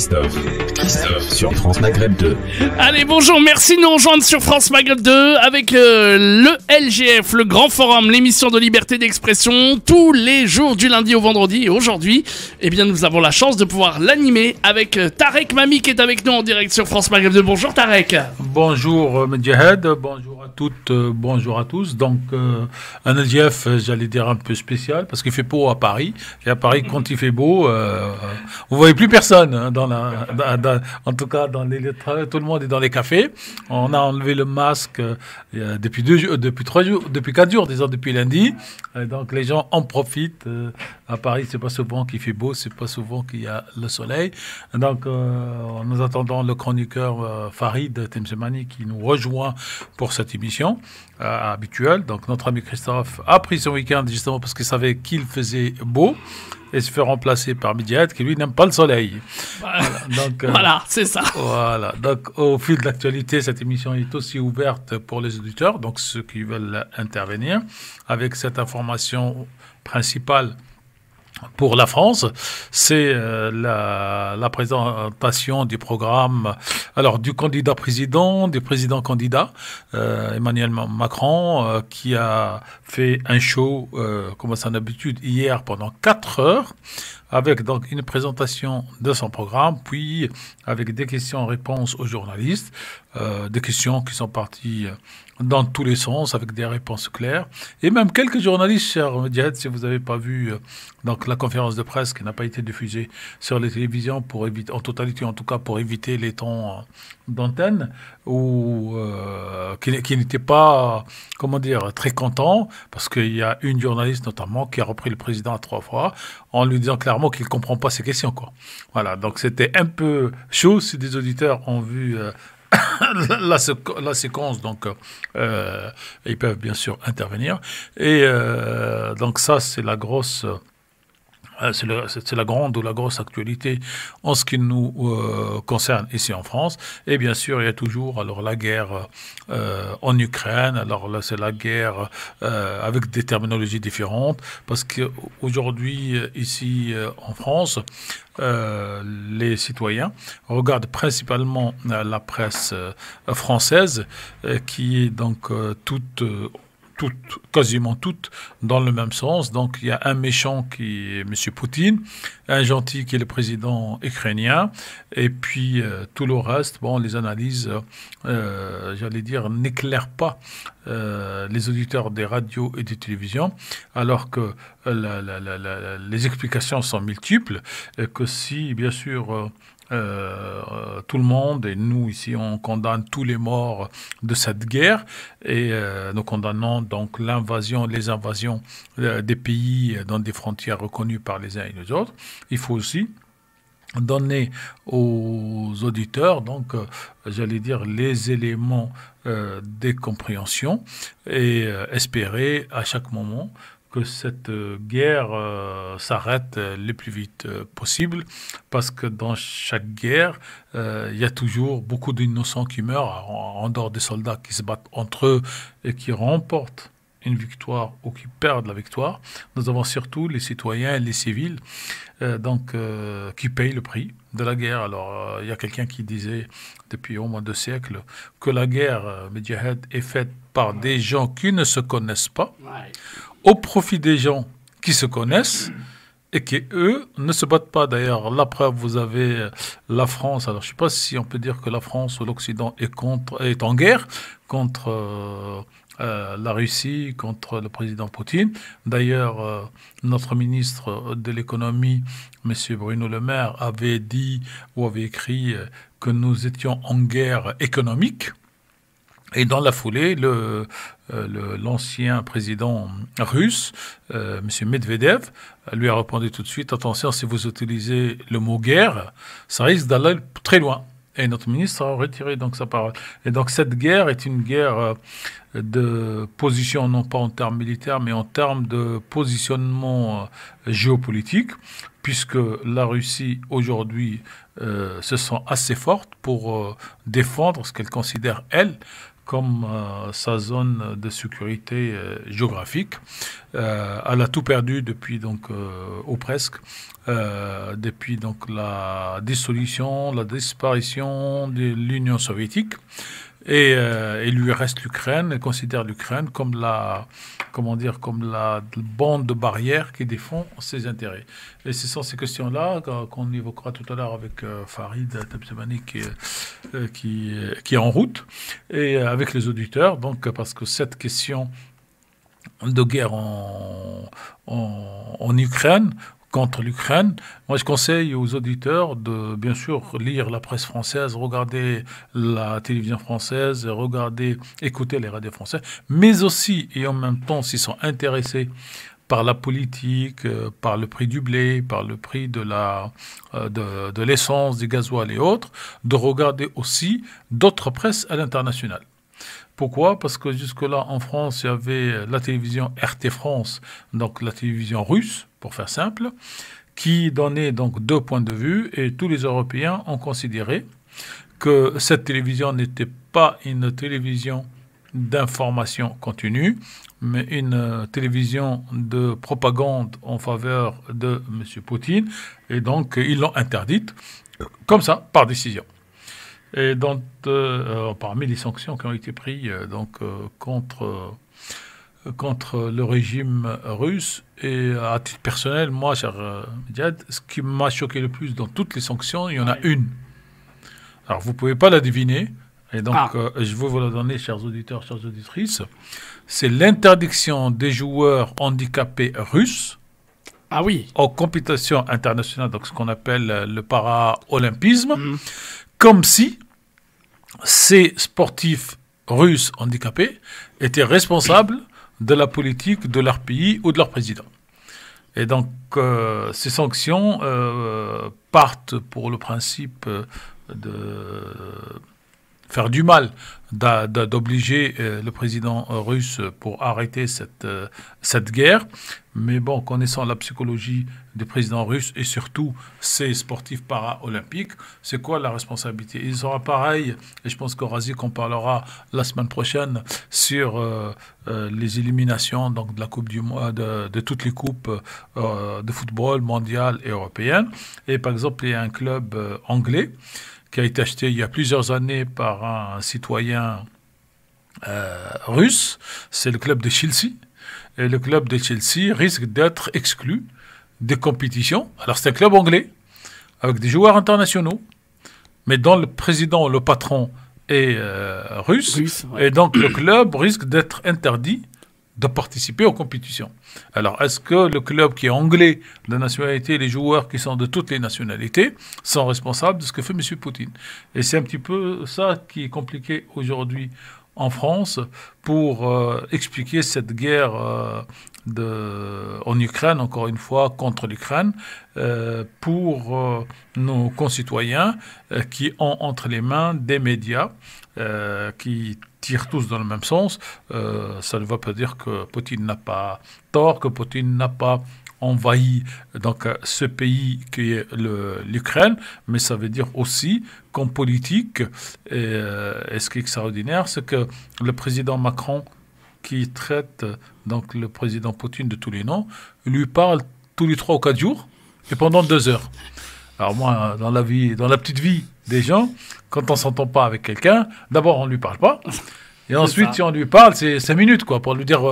Christophe sur France Maghreb 2. Allez, bonjour, merci de nous rejoindre sur France Maghreb 2 avec le LGF, le Grand Forum, l'émission de liberté d'expression, tous les jours du lundi au vendredi. Et aujourd'hui, eh bien, nous avons la chance de pouvoir l'animer avec Tarek Mami qui est avec nous en direct sur France Maghreb 2. Bonjour Tarek. Bonjour Medjahed, bonjour à toutes, bonjour à tous. Donc, un LGF, j'allais dire un peu spécial parce qu'il fait beau à Paris. Et à Paris, quand il fait beau, vous voyez plus personne hein, en tout cas dans les lieux de travail, tout le monde est dans les cafés. On a enlevé le masque depuis 4 jours, disons depuis lundi. Donc les gens en profitent. À Paris, c'est pas souvent qu'il fait beau, c'est pas souvent qu'il y a le soleil. Donc nous attendons le chroniqueur Farid Temsemani qui nous rejoint pour cette émission habituelle. Donc notre ami Christophe a pris son week-end justement parce qu'il savait qu'il faisait beau et se fait remplacer par Midiat qui lui n'aime pas le soleil. Voilà, c'est ça. Voilà. Donc au fil de l'actualité, cette émission est aussi ouverte pour les auditeurs, donc ceux qui veulent intervenir avec cette information principale. Pour la France, c'est la présentation du programme, alors du candidat président, du président candidat, Emmanuel Macron, qui a fait un show, comme à son habitude, hier pendant 4 heures, avec donc une présentation de son programme, puis avec des questions-réponses aux journalistes, des questions qui sont parties dans tous les sens, avec des réponses claires. Et même quelques journalistes, cher Diad, si vous n'avez pas vu donc la conférence de presse qui n'a pas été diffusée sur les télévisions, pour éviter, en totalité en tout cas, pour éviter les temps d'antenne, ou qui n'étaient pas, comment dire, très contents, parce qu'il y a une journaliste notamment qui a repris le président 3 fois, en lui disant clairement qu'il ne comprend pas ses questions, quoi. Voilà, donc c'était un peu chaud si des auditeurs ont vu la séquence, donc ils peuvent bien sûr intervenir. Et donc ça, c'est la grosse... c'est la grande ou la grosse actualité en ce qui nous concerne ici en France. Et bien sûr, il y a toujours alors la guerre en Ukraine. Alors là, c'est la guerre avec des terminologies différentes, parce qu'aujourd'hui, ici en France, les citoyens regardent principalement la presse française, qui est donc quasiment toutes dans le même sens. Donc il y a un méchant qui est M. Poutine, un gentil qui est le président ukrainien, et puis tout le reste, bon, les analyses, j'allais dire, n'éclairent pas les auditeurs des radios et des télévisions, alors que les explications sont multiples, et que si, bien sûr, tout le monde, et nous ici on condamne tous les morts de cette guerre, et nous condamnons donc les invasions des pays dans des frontières reconnues par les uns et les autres. Il faut aussi donner aux auditeurs, donc j'allais dire, les éléments des compréhensions, et espérer à chaque moment que cette guerre s'arrête le plus vite possible, parce que dans chaque guerre, il y a toujours beaucoup d'innocents qui meurent, en dehors des soldats qui se battent entre eux et qui remportent une victoire ou qui perdent la victoire. Nous avons surtout les citoyens et les civils qui payent le prix de la guerre. Alors, il y a quelqu'un qui disait depuis au moins 2 siècles que la guerre, Medjahed, est faite par des gens qui ne se connaissent pas, au profit des gens qui se connaissent et qui, eux, ne se battent pas. D'ailleurs, la preuve, vous avez la France. Alors, je ne sais pas si on peut dire que la France ou l'Occident est en guerre contre la Russie, contre le président Poutine. D'ailleurs, notre ministre de l'économie, M. Bruno Le Maire, avait dit ou avait écrit que nous étions en guerre économique. Et dans la foulée, l'ancien président russe, M. Medvedev, lui a répondu tout de suite: attention, si vous utilisez le mot guerre, ça risque d'aller très loin. Et notre ministre a retiré donc sa parole. Et donc cette guerre est une guerre de position, non pas en termes militaires, mais en termes de positionnement géopolitique, puisque la Russie aujourd'hui se sent assez forte pour défendre ce qu'elle considère, elle, comme sa zone de sécurité géographique. Elle a tout perdu depuis donc, ou presque, depuis donc la dissolution, la disparition de l'Union soviétique. Et il lui reste l'Ukraine, elle considère l'Ukraine comme comme la bande de barrière qui défend ses intérêts. Et ce sont ces questions-là qu'on évoquera tout à l'heure avec Farid Tabzemani qui est en route, et avec les auditeurs, donc parce que cette question de guerre en Ukraine, contre l'Ukraine. Moi, je conseille aux auditeurs de, bien sûr, lire la presse française, regarder la télévision française, écouter les radios françaises, mais aussi, et en même temps, s'ils sont intéressés par la politique, par le prix du blé, par le prix de l'essence, du gasoil et autres, de regarder aussi d'autres presses à l'international. Pourquoi ? Parce que jusque-là, en France, il y avait la télévision RT France, donc la télévision russe, pour faire simple, qui donnait donc deux points de vue, et tous les Européens ont considéré que cette télévision n'était pas une télévision d'information continue, mais une télévision de propagande en faveur de M. Poutine, et donc ils l'ont interdite, comme ça, par décision. Et donc, parmi les sanctions qui ont été prises contre le régime russe, et à titre personnel, moi, cher Diad, ce qui m'a choqué le plus dans toutes les sanctions, il y en a une. Alors, vous ne pouvez pas la deviner, et donc je veux vous la donner, chers auditeurs, chères auditrices. C'est l'interdiction des joueurs handicapés russes aux compétitions internationales, donc ce qu'on appelle le para-olympisme, comme si ces sportifs russes handicapés étaient responsables de la politique de leur pays ou de leur président. Et donc, ces sanctions partent pour le principe de faire du mal, d'obliger le président russe pour arrêter cette guerre. Mais bon, connaissant la psychologie du président russe et surtout ces sportifs para-olympiques, c'est quoi la responsabilité ? Il sera pareil, et je pense qu'Horazik en parlera la semaine prochaine, sur les éliminations donc, de la Coupe du Monde, de toutes les coupes de football mondiales et européennes. Et par exemple, il y a un club anglais qui a été acheté il y a plusieurs années par un citoyen russe, c'est le club de Chelsea. Et le club de Chelsea risque d'être exclu des compétitions. Alors c'est un club anglais, avec des joueurs internationaux, mais dont le président, le patron est russe. Et donc le club risque d'être interdit de participer aux compétitions. Alors, est-ce que le club qui est anglais de nationalité, les joueurs qui sont de toutes les nationalités, sont responsables de ce que fait M. Poutine ? Et c'est un petit peu ça qui est compliqué aujourd'hui en France pour expliquer cette guerre en Ukraine, encore une fois, contre l'Ukraine, pour nos concitoyens qui ont entre les mains des médias qui tirent tous dans le même sens. Ça ne veut pas dire que Poutine n'a pas tort, que Poutine n'a pas envahi donc, ce pays qui est l'Ukraine, mais ça veut dire aussi qu'en politique, et ce qui est extraordinaire, c'est que le président Macron, qui traite donc le président Poutine de tous les noms, lui parle tous les 3 ou 4 jours et pendant 2 heures. Alors moi, dans la petite vie des gens, quand on ne s'entend pas avec quelqu'un, d'abord on ne lui parle pas. Et ensuite, si on lui parle, c'est 5 minutes, quoi, pour lui dire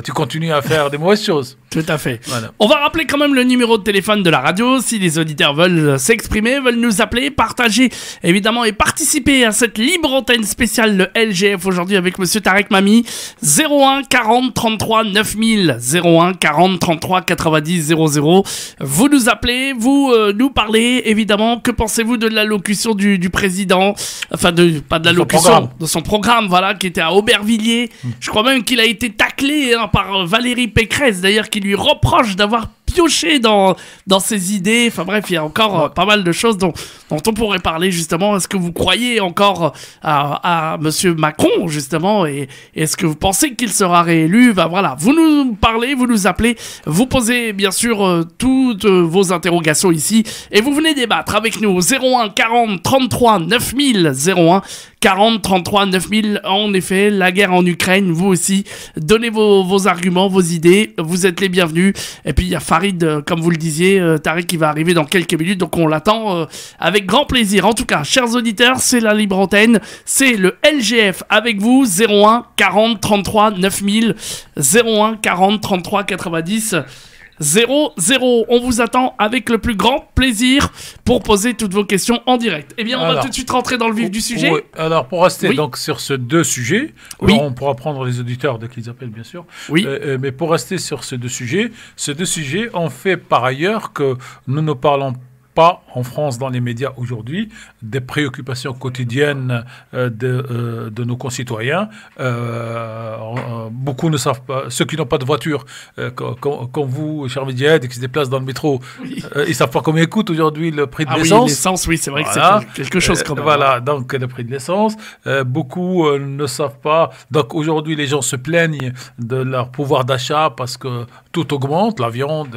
tu continues à faire des mauvaises choses. Tout à fait. Voilà. On va rappeler quand même le numéro de téléphone de la radio, si les auditeurs veulent s'exprimer, veulent nous appeler, partager, évidemment, et participer à cette libre antenne spéciale, le LGF, aujourd'hui, avec Monsieur Tarek Mami. 01 40 33 9000, 01 40 33 90 00. Vous nous appelez, vous nous parlez, évidemment. Que pensez-vous de l'allocution du président? Enfin, pas de l'allocution, de son programme, voilà, qui était à Aubervilliers. Je crois même qu'il a été taclé par Valérie Pécresse, d'ailleurs, qui lui reproche d'avoir piocher dans ces idées. Enfin bref, il y a encore pas mal de choses dont on pourrait parler justement. Est-ce que vous croyez encore à Monsieur Macron justement, et est-ce que vous pensez qu'il sera réélu? Voilà, vous nous parlez, vous nous appelez, vous posez bien sûr toutes vos interrogations ici, et vous venez débattre avec nous au 01 40 33 9000, 01 40 33 9000. En effet, la guerre en Ukraine, vous aussi, donnez vos arguments, vos idées, vous êtes les bienvenus. Et puis il y a Farid, comme vous le disiez, Tarek, qui va arriver dans quelques minutes, donc on l'attend avec grand plaisir. En tout cas, chers auditeurs, c'est la libre antenne, c'est le LGF avec vous, 01 40 33 9000, 01 40 33 90 00. On vous attend avec le plus grand plaisir pour poser toutes vos questions en direct. Eh bien, on va tout de suite rentrer dans le vif du sujet. Oui. Alors, pour rester donc sur ces deux sujets, on pourra prendre les auditeurs dès qu'ils appellent, bien sûr. Oui. Mais pour rester sur ces deux sujets ont fait par ailleurs que nous ne parlons pas en France, dans les médias aujourd'hui, des préoccupations quotidiennes de nos concitoyens. Beaucoup ne savent pas, ceux qui n'ont pas de voiture, comme vous, cher Médiaïd, et qui se déplacent dans le métro, ils ne savent pas combien coûte aujourd'hui le prix de l'essence. Oui, l'essence, oui, c'est vrai que c'est quelque chose quand même. Voilà, donc le prix de l'essence. Beaucoup ne savent pas. Donc aujourd'hui, les gens se plaignent de leur pouvoir d'achat parce que tout augmente, la viande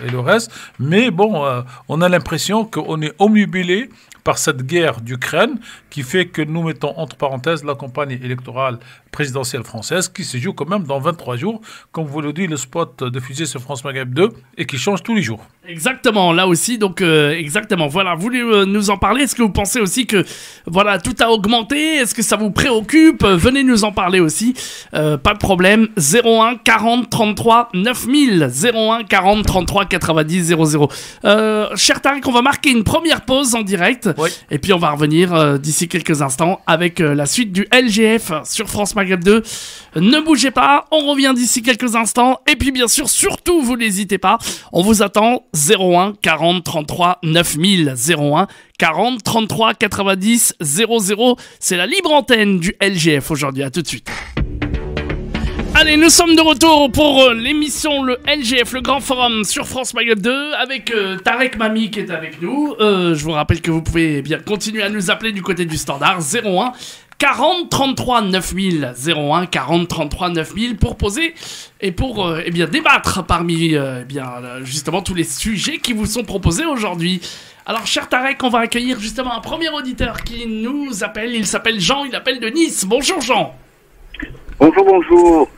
et le reste. Mais bon, on a l'impression qu'on est omnubilé par cette guerre d'Ukraine qui fait que nous mettons entre parenthèses la campagne électorale présidentielle française qui se joue quand même dans 23 jours, comme vous le dit le spot diffusé sur France Maghreb 2 et qui change tous les jours. Exactement, là aussi, donc exactement. Voilà, vous voulez nous en parler? Est-ce que vous pensez aussi que voilà, tout a augmenté? Est-ce que ça vous préoccupe? Venez nous en parler aussi, pas de problème. 01 40 33 9000, 01 40 33 90 00. Cher Tarek, on va marquer une première pause en direct. Oui. Et puis on va revenir d'ici quelques instants avec la suite du LGF sur France Maghreb 2. Ne bougez pas, on revient d'ici quelques instants. Et puis bien sûr, surtout, vous n'hésitez pas, on vous attend 01 40 33 9000, 01 40 33 90 00. C'est la libre antenne du LGF aujourd'hui, à tout de suite. Allez, nous sommes de retour pour l'émission Le LGF, le grand forum sur France Maghreb 2, avec Tarek Mami qui est avec nous. Je vous rappelle que vous pouvez bien continuer à nous appeler du côté du standard 01 40 33 9000, 01 40 33 9000 pour poser et pour bien débattre parmi justement tous les sujets qui vous sont proposés aujourd'hui. Alors, cher Tarek, on va accueillir justement un premier auditeur qui nous appelle. Il s'appelle Jean, il appelle de Nice. Bonjour Jean. Bonjour.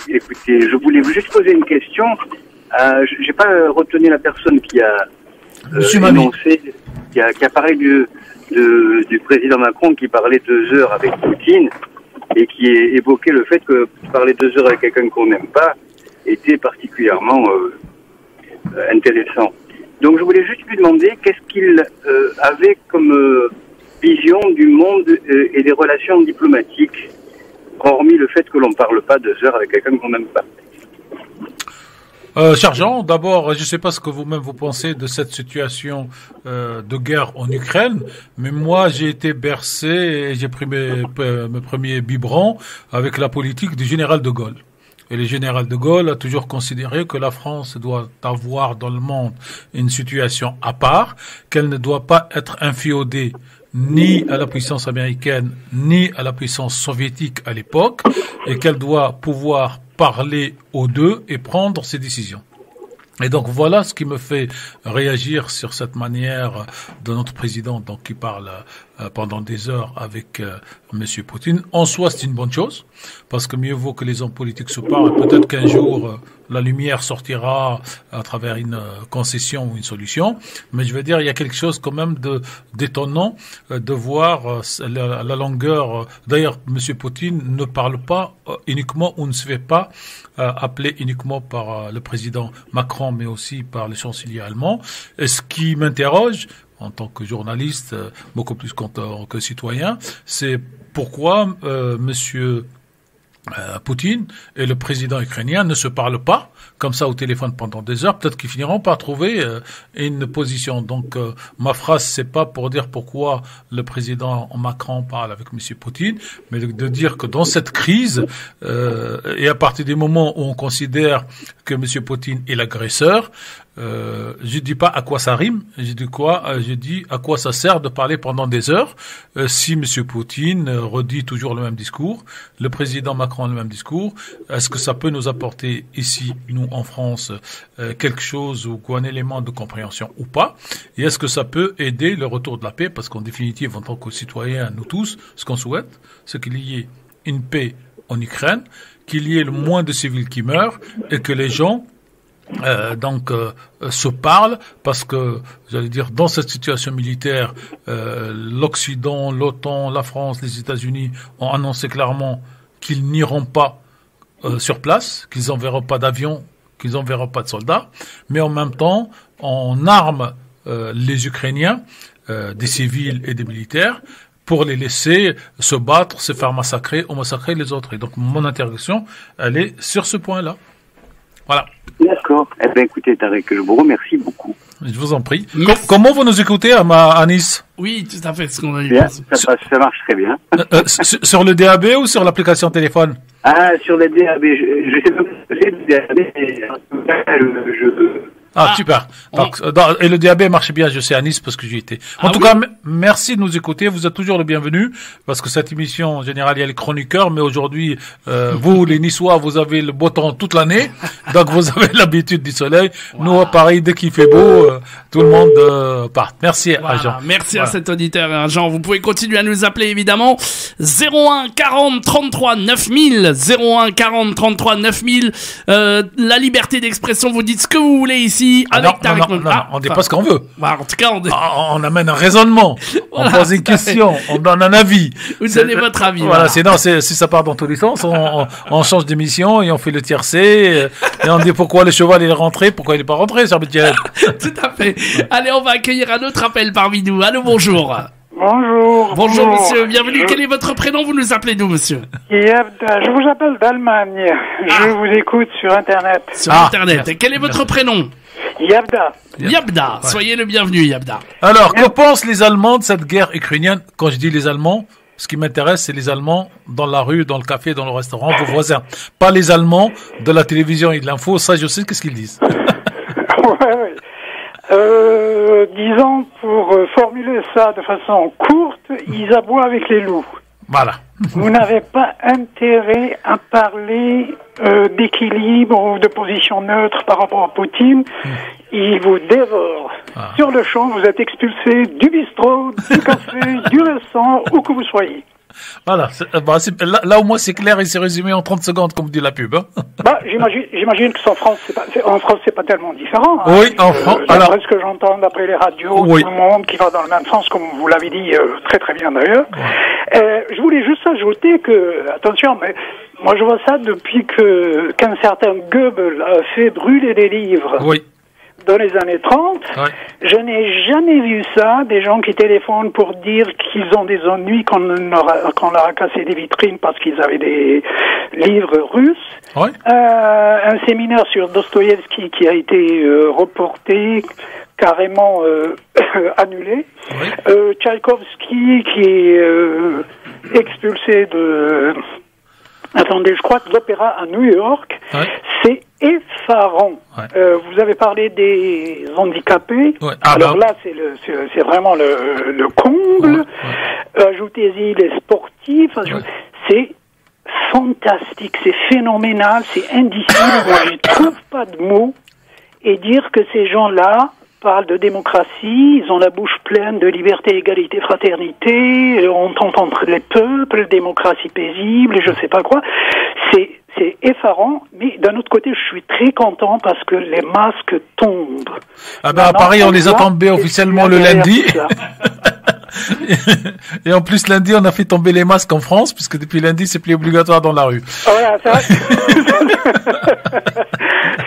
Écoutez, je voulais juste poser une question. J'ai pas retenu la personne qui a énoncé, qui a parlé du président Macron qui parlait 2 heures avec Poutine et qui évoquait le fait que parler 2 heures avec quelqu'un qu'on n'aime pas était particulièrement intéressant. Donc je voulais juste lui demander qu'est-ce qu'il avait comme vision du monde et des relations diplomatiques, hormis le fait que l'on ne parle pas 2 heures avec quelqu'un qu'on n'aime pas. Cher Jean, d'abord, je ne sais pas ce que vous-même vous pensez de cette situation de guerre en Ukraine, mais moi j'ai été bercé et j'ai pris mes premiers biberons avec la politique du général de Gaulle. Et le général de Gaulle a toujours considéré que la France doit avoir dans le monde une situation à part, qu'elle ne doit pas être inféodée ni à la puissance américaine, ni à la puissance soviétique à l'époque, et qu'elle doit pouvoir parler aux deux et prendre ses décisions. Et donc voilà ce qui me fait réagir sur cette manière de notre président, donc qui parle pendant des heures avec Monsieur Poutine. En soi, c'est une bonne chose, parce que mieux vaut que les hommes politiques se parlent. Peut-être qu'un jour la lumière sortira à travers une concession ou une solution. Mais je veux dire, il y a quelque chose quand même d'étonnant de voir la longueur. D'ailleurs, Monsieur Poutine ne parle pas uniquement ou ne se fait pas appeler uniquement par le président Macron, mais aussi par le chancelier allemand. Et ce qui m'interroge, en tant que journaliste, beaucoup plus qu'en tant que citoyen, c'est pourquoi Monsieur Poutine et le président ukrainien ne se parlent pas comme ça au téléphone pendant des heures. Peut-être qu'ils finiront par trouver une position. Donc ma phrase, c'est pas pour dire pourquoi le président Macron parle avec monsieur Poutine, mais de dire que dans cette crise et à partir du moment où on considère que monsieur Poutine est l'agresseur, je dis pas à quoi ça rime, je dis à quoi ça sert de parler pendant des heures si monsieur Poutine redit toujours le même discours, le président Macron le même discours. Est-ce que ça peut nous apporter ici, nous en France, quelque chose ou un élément de compréhension ou pas? Et est-ce que ça peut aider le retour de la paix? Parce qu'en définitive, en tant que citoyens, nous tous, ce qu'on souhaite, c'est qu'il y ait une paix en Ukraine, qu'il y ait le moins de civils qui meurent et que les gens se parlent, parce que, j'allais dire, dans cette situation militaire, l'Occident, l'OTAN, la France, les États-Unis ont annoncé clairement qu'ils n'iront pas sur place, qu'ils n'enverront pas d'avions, qu'ils n'enverront pas de soldats, mais en même temps, on arme les Ukrainiens, des civils et des militaires, pour les laisser se battre, se faire massacrer ou massacrer les autres. Et donc, mon interrogation, elle est sur ce point-là. Voilà. D'accord. Eh bien, écoutez, Tarek, je vous remercie beaucoup. Je vous en prie. Comment vous nous écoutez à Nice? Oui, tout à fait, ce qu'on a dit. Bien, ça marche très bien. Sur le DAB ou sur l'application téléphone? Ah, sur le DAB. Je sais pas ce que c'est le DAB, mais en tout cas, super. Donc, et le DAB marche bien, je sais, à Nice, parce que j'y étais. En tout cas, merci de nous écouter. Vous êtes toujours le bienvenu, parce que cette émission, en général, il y a les chroniqueurs, mais aujourd'hui, vous, les Niçois, vous avez le beau temps toute l'année. Donc, vous avez l'habitude du soleil. Wow. Nous, à Paris, dès qu'il fait beau, tout le monde part. Merci à Jean. Merci à cet auditeur, Jean. Vous pouvez continuer à nous appeler, évidemment. 01 40 33 9000. 01 40 33 9000. La liberté d'expression, vous dites ce que vous voulez ici. On dit pas ce qu'on veut. En tout cas, on amène un raisonnement, voilà, on pose une question, on donne un avis. Vous donnez votre avis. Voilà, sinon, si ça part dans tous les sens, on change d'émission et on fait le tiercé et on dit pourquoi le cheval est rentré, pourquoi il est pas rentré, ça veut dire. Tout à fait. Allez, on va accueillir un autre appel parmi nous. Allô, bonjour. Bonjour. Bonjour, monsieur. Bienvenue. Quel est votre prénom? Vous nous appelez d'où, monsieur? Je vous appelle d'Allemagne. Je vous écoute sur Internet. Sur Internet. Et quel est votre prénom? Yabda. Yabda. Ouais. Soyez le bienvenu, Yabda. Alors, que pensent les Allemands de cette guerre ukrainienne? Quand je dis les Allemands, ce qui m'intéresse, c'est les Allemands dans la rue, dans le café, dans le restaurant, vos voisins. Pas les Allemands de la télévision et de l'info. Ça, je sais qu'est-ce qu'ils disent. Ouais. Disons, pour formuler ça de façon courte, ils aboient avec les loups. Voilà. Vous n'avez pas intérêt à parler d'équilibre ou de position neutre par rapport à Poutine. Il vous dévore. Sur le champ, vous êtes expulsé du bistrot, du café, du restaurant, où que vous soyez. Voilà. Là, au moins, c'est clair et c'est résumé en 30 secondes, comme dit la pub. Hein. J'imagine que en France, c'est pas tellement différent. Hein. Oui, en France. D'après ce que j'entends d'après les radios, tout le monde qui va dans le même sens, comme vous l'avez dit très très bien d'ailleurs. Je voulais juste ajouter que, attention, mais moi je vois ça depuis qu'un certain Goebbels a fait brûler des livres. Oui. Dans les années 30, je n'ai jamais vu ça, des gens qui téléphonent pour dire qu'ils ont des ennuis, qu'on leur a cassé des vitrines parce qu'ils avaient des livres russes. Oui. Un séminaire sur Dostoïevski qui a été reporté, carrément annulé. Oui. Tchaïkovski qui est expulsé de... Attendez, je crois que l'opéra à New York, c'est effarant. Vous avez parlé des handicapés. Alors là, c'est vraiment le comble. Ajoutez-y les sportifs. C'est fantastique, c'est phénoménal, c'est indicible. Moi, je trouve pas de mots. Et dire que ces gens-là parlent de démocratie, ils ont la bouche pleine de liberté, égalité, fraternité, entente entre les peuples, démocratie paisible, et je sais pas quoi. C'est effarant, mais d'un autre côté, je suis très content parce que les masques tombent. À Paris, on les a tombés officiellement le lundi. Et en plus, lundi, on a fait tomber les masques en France, puisque depuis lundi, c'est plus obligatoire dans la rue. Voilà, ça.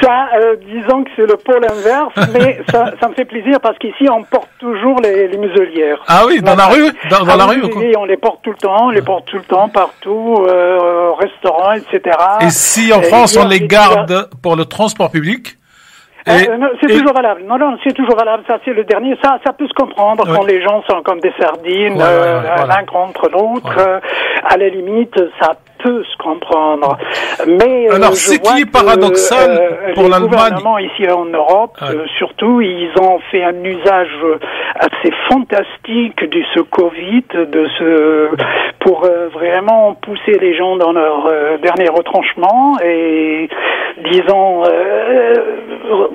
Ça, disons que c'est le pôle inverse, mais ça me fait plaisir parce qu'ici, on porte toujours les muselières. Ah oui, dans la rue? Dans la rue ou quoi? Oui, on les porte tout le temps, partout, au restaurant, etc. Et si en France, on les garde pour le transport public? C'est toujours valable. Non, c'est toujours valable. Ça, c'est le dernier. Ça peut se comprendre quand les gens sont comme des sardines, l'un contre l'autre. À la limite, ça peut se comprendre. Mais alors, ce qui est paradoxal pour l'Allemagne, les gouvernements ici en Europe, surtout, ils ont fait un usage assez fantastique de ce Covid, pour vraiment pousser les gens dans leur dernier retranchement et, disons,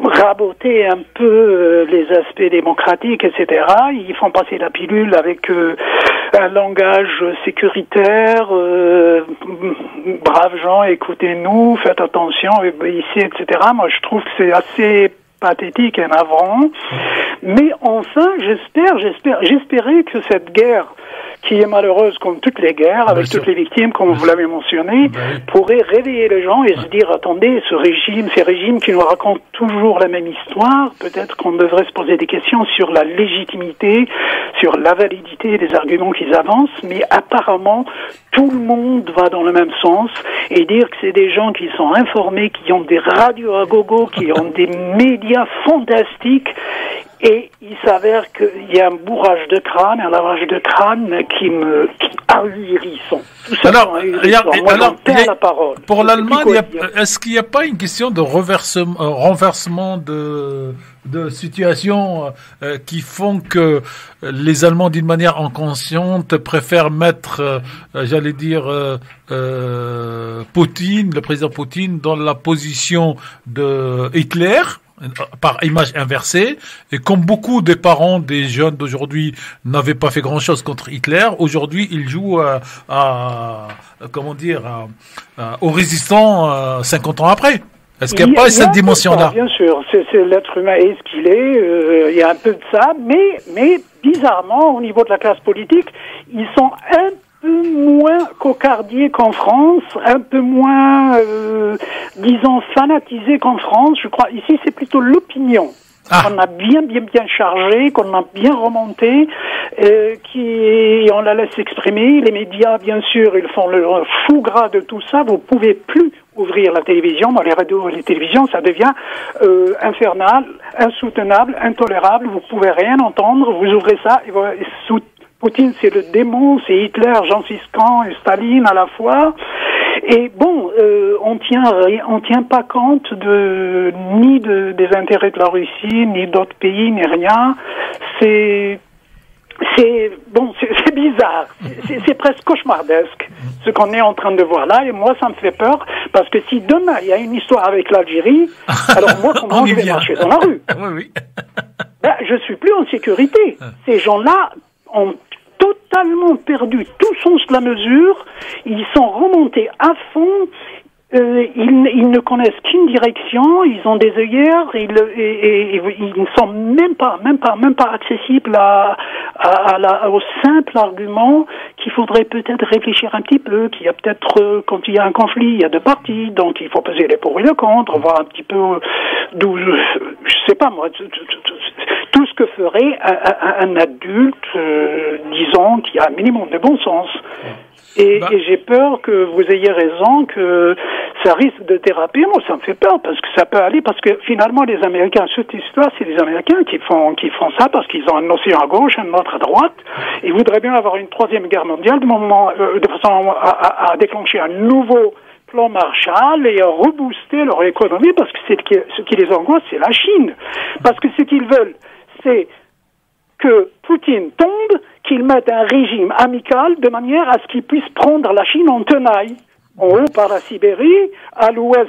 raboter un peu les aspects démocratiques, etc. Ils font passer la pilule avec un langage sécuritaire. Braves gens, écoutez-nous, faites attention, ici, etc. Moi, je trouve que c'est assez pathétique et navrant. Mais enfin, j'espérais que cette guerre, qui est malheureuse comme toutes les guerres, avec toutes les victimes, comme vous l'avez mentionné, pourrait réveiller les gens et se dire, attendez, ces régimes qui nous racontent toujours la même histoire, peut-être qu'on devrait se poser des questions sur la légitimité, sur la validité des arguments qu'ils avancent, mais apparemment, tout le monde va dans le même sens, et dire que c'est des gens qui sont informés, qui ont des radios à gogo, qui ont des médias fantastiques, et il s'avère qu'il y a un bourrage de crâne, un lavage de crâne qui ahurissant. Alors, la parole. Pour l'Allemagne, est-ce qu'il n'y a pas une question de renversement de situation qui font que les Allemands, d'une manière inconsciente, préfèrent mettre, j'allais dire, Poutine, le président Poutine, dans la position de Hitler, par image inversée, et comme beaucoup des parents des jeunes d'aujourd'hui n'avaient pas fait grand-chose contre Hitler, aujourd'hui ils jouent aux résistants 50 ans après. Est-ce qu'il n'y a pas cette dimension-là? Bien sûr, c'est l'être humain est ce qu'il est, il y a un peu de ça, mais bizarrement, au niveau de la classe politique, ils sont un peu moins cocardiers qu'en France, un peu moins, disons, fanatisés qu'en France. Je crois, ici, c'est plutôt l'opinion qu'on a bien chargée, qu'on a bien remontée, on la laisse exprimer. Les médias, bien sûr, ils font le fou gras de tout ça. Vous pouvez plus ouvrir la télévision. Dans les radios et les télévisions, ça devient infernal, insoutenable, intolérable. Vous pouvez rien entendre. Vous ouvrez ça et Poutine, c'est le démon, c'est Hitler, Gengis Khan et Staline à la fois. Et bon, on tient pas compte ni des intérêts de la Russie, ni d'autres pays, ni rien. C'est bizarre. C'est presque cauchemardesque, ce qu'on est en train de voir là. Et moi, ça me fait peur, parce que si demain, il y a une histoire avec l'Algérie, alors moi, comment je vais marcher dans la rue? Oui. Ben, je suis plus en sécurité. Ces gens-là ont totalement perdu tout sens de la mesure. Ils sont remontés à fond. Ils ne connaissent qu'une direction. Ils ont des œillères. Ils ne sont même pas accessibles au simple argument qu'il faudrait peut-être réfléchir un petit peu. Qu'il y a peut-être quand il y a un conflit, il y a deux parties, donc il faut peser les pour et les contre, voir un petit peu d'où, je sais pas moi, tout ce que ferait un adulte, disons, qui a un minimum de bon sens. Et j'ai peur que vous ayez raison, que ça risque de déraper. Moi, ça me fait peur, parce que ça peut aller, parce que finalement, les Américains, cette histoire, c'est les Américains qui font ça, parce qu'ils ont un océan à gauche, un autre à droite. Ils voudraient bien avoir une troisième guerre mondiale, de façon à déclencher un nouveau plan Marshall et à rebooster leur économie, parce que ce qui les angoisse, c'est la Chine. Parce que ce qu'ils veulent, c'est que Poutine tombe, qu'il mette un régime amical de manière à ce qu'il puisse prendre la Chine en tenaille. En haut par la Sibérie, à l'ouest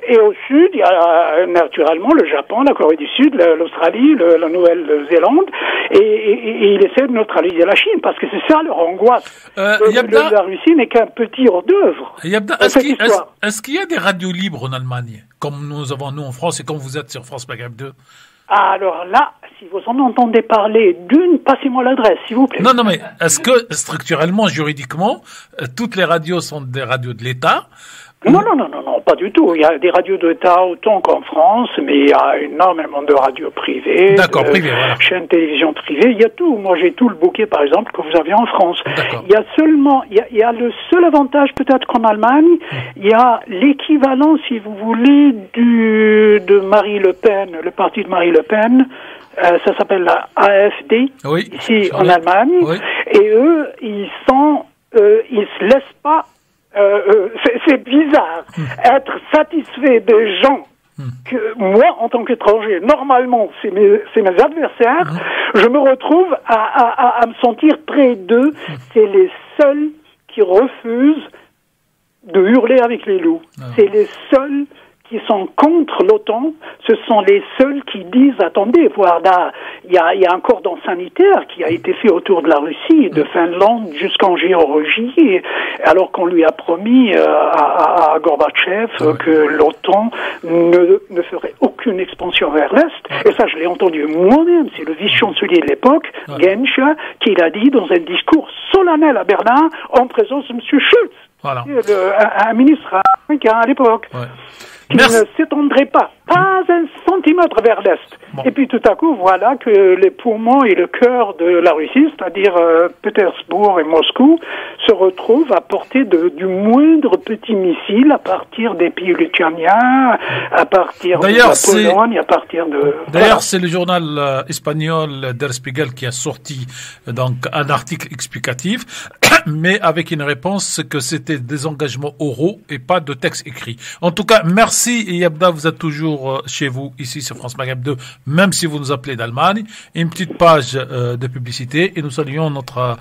et au sud, il y a naturellement le Japon, la Corée du Sud, l'Australie, la Nouvelle-Zélande, et il essaie de neutraliser la Chine, parce que c'est ça leur angoisse. La Russie n'est qu'un petit hors-d'œuvre. Est-ce qu'il y a des radios libres en Allemagne, comme nous avons nous en France et comme vous êtes sur France Maghreb 2? Alors là, si vous en entendez parler passez-moi l'adresse, s'il vous plaît. Non, mais est-ce que structurellement, juridiquement, toutes les radios sont des radios de l'État, Non, pas du tout. Il y a des radios d'État autant qu'en France, mais il y a énormément de radios privées, voilà. chaînes de télévision privées. Il y a tout. Moi, j'ai tout le bouquet, par exemple, que vous avez en France. D'accord. Il y a seulement, il y a le seul avantage peut-être qu'en Allemagne, il y a l'équivalent, si vous voulez, de Marie Le Pen, le parti de Marie Le Pen. Ça s'appelle la AfD, ici en Allemagne. Oui. Et eux, ils se laissent pas. C'est bizarre. Être satisfait des gens que moi, en tant qu'étranger, normalement, c'est mes adversaires, je me retrouve à me sentir près d'eux. C'est les seuls qui refusent de hurler avec les loups. C'est les seuls qui sont contre l'OTAN, ce sont les seuls qui disent, attendez, voilà, il y a un cordon sanitaire qui a été fait autour de la Russie, de Finlande jusqu'en Géorgie, alors qu'on lui a promis à Gorbatchev que l'OTAN ne ferait aucune expansion vers l'Est. Et ça, je l'ai entendu moi-même, c'est le vice-chancelier de l'époque, Genscher, qui l'a dit dans un discours solennel à Berlin en présence de M. Schulz, un ministre américain à l'époque. Qui ne s'étendrait pas un centimètre vers l'Est. Et puis tout à coup, voilà que les poumons et le cœur de la Russie, c'est-à-dire Pétersbourg et Moscou, se retrouvent à portée du moindre petit missile à partir des pays lituaniens, à partir de la Pologne, à partir de... D'ailleurs, c'est le journal espagnol Der Spiegel qui a sorti donc un article explicatif, mais avec une réponse que c'était des engagements oraux et pas de texte écrit. En tout cas, merci Yabda, vous êtes toujours chez vous ici sur France Maghreb 2, même si vous nous appelez d'Allemagne. Une petite page de publicité et nous saluons notre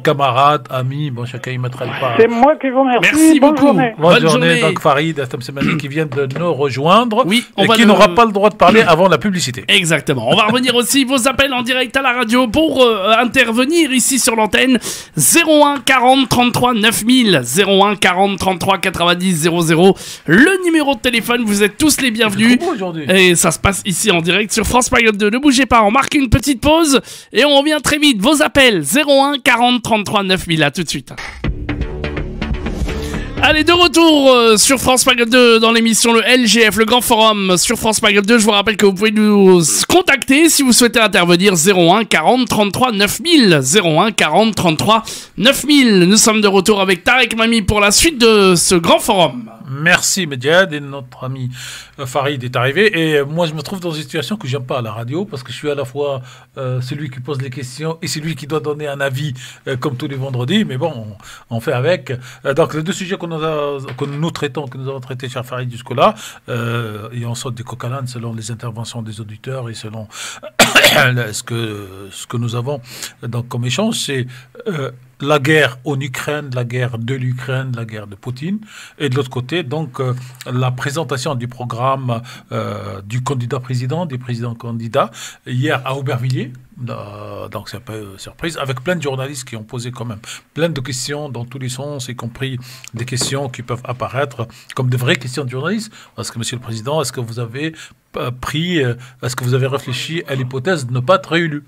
camarade, ami, bon chacun y mettra le pas. C'est moi qui vous remercie. Merci beaucoup. Journée. Bonne journée. Donc Farid Atamsemani qui vient de nous rejoindre et qui n'aura pas le droit de parler avant la publicité. Exactement. On va revenir aussi vos appels en direct à la radio pour intervenir ici sur l'antenne. 01 40 33 9000 01 40 33 90 00. Le numéro de téléphone, vous êtes tous les bienvenus. Et ça se passe ici en direct sur France Maghreb 2. Ne bougez pas, on marque une petite pause et on revient très vite. Vos appels 01 40 33 9000. À tout de suite. Allez, de retour sur France Maghreb 2 dans l'émission le LGF, le Grand Forum sur France Maghreb 2. Je vous rappelle que vous pouvez nous contacter si vous souhaitez intervenir. 01 40 33 9000 01 40 33 9000. Nous sommes de retour avec Tarek Mami pour la suite de ce Grand Forum. Merci Medjad, et notre ami Farid est arrivé et moi je me trouve dans une situation que j'aime pas à la radio parce que je suis à la fois celui qui pose les questions et celui qui doit donner un avis comme tous les vendredis, mais bon on fait avec. Donc les deux sujets que nous avons traités cher Farid jusque-là, et on saute des coq à l'âne selon les interventions des auditeurs et selon ce que nous avons donc comme échange, c'est la guerre en Ukraine, la guerre de l'Ukraine, la guerre de Poutine, et de l'autre côté, donc, la présentation du programme du candidat président, des présidents candidats, hier à Aubervilliers. Donc c'est un peu surprise, avec plein de journalistes qui ont posé quand même plein de questions dans tous les sens, y compris des questions qui peuvent apparaître comme de vraies questions de journalistes. Parce que, Monsieur le Président, est-ce que vous avez réfléchi à l'hypothèse de ne pas être réélu?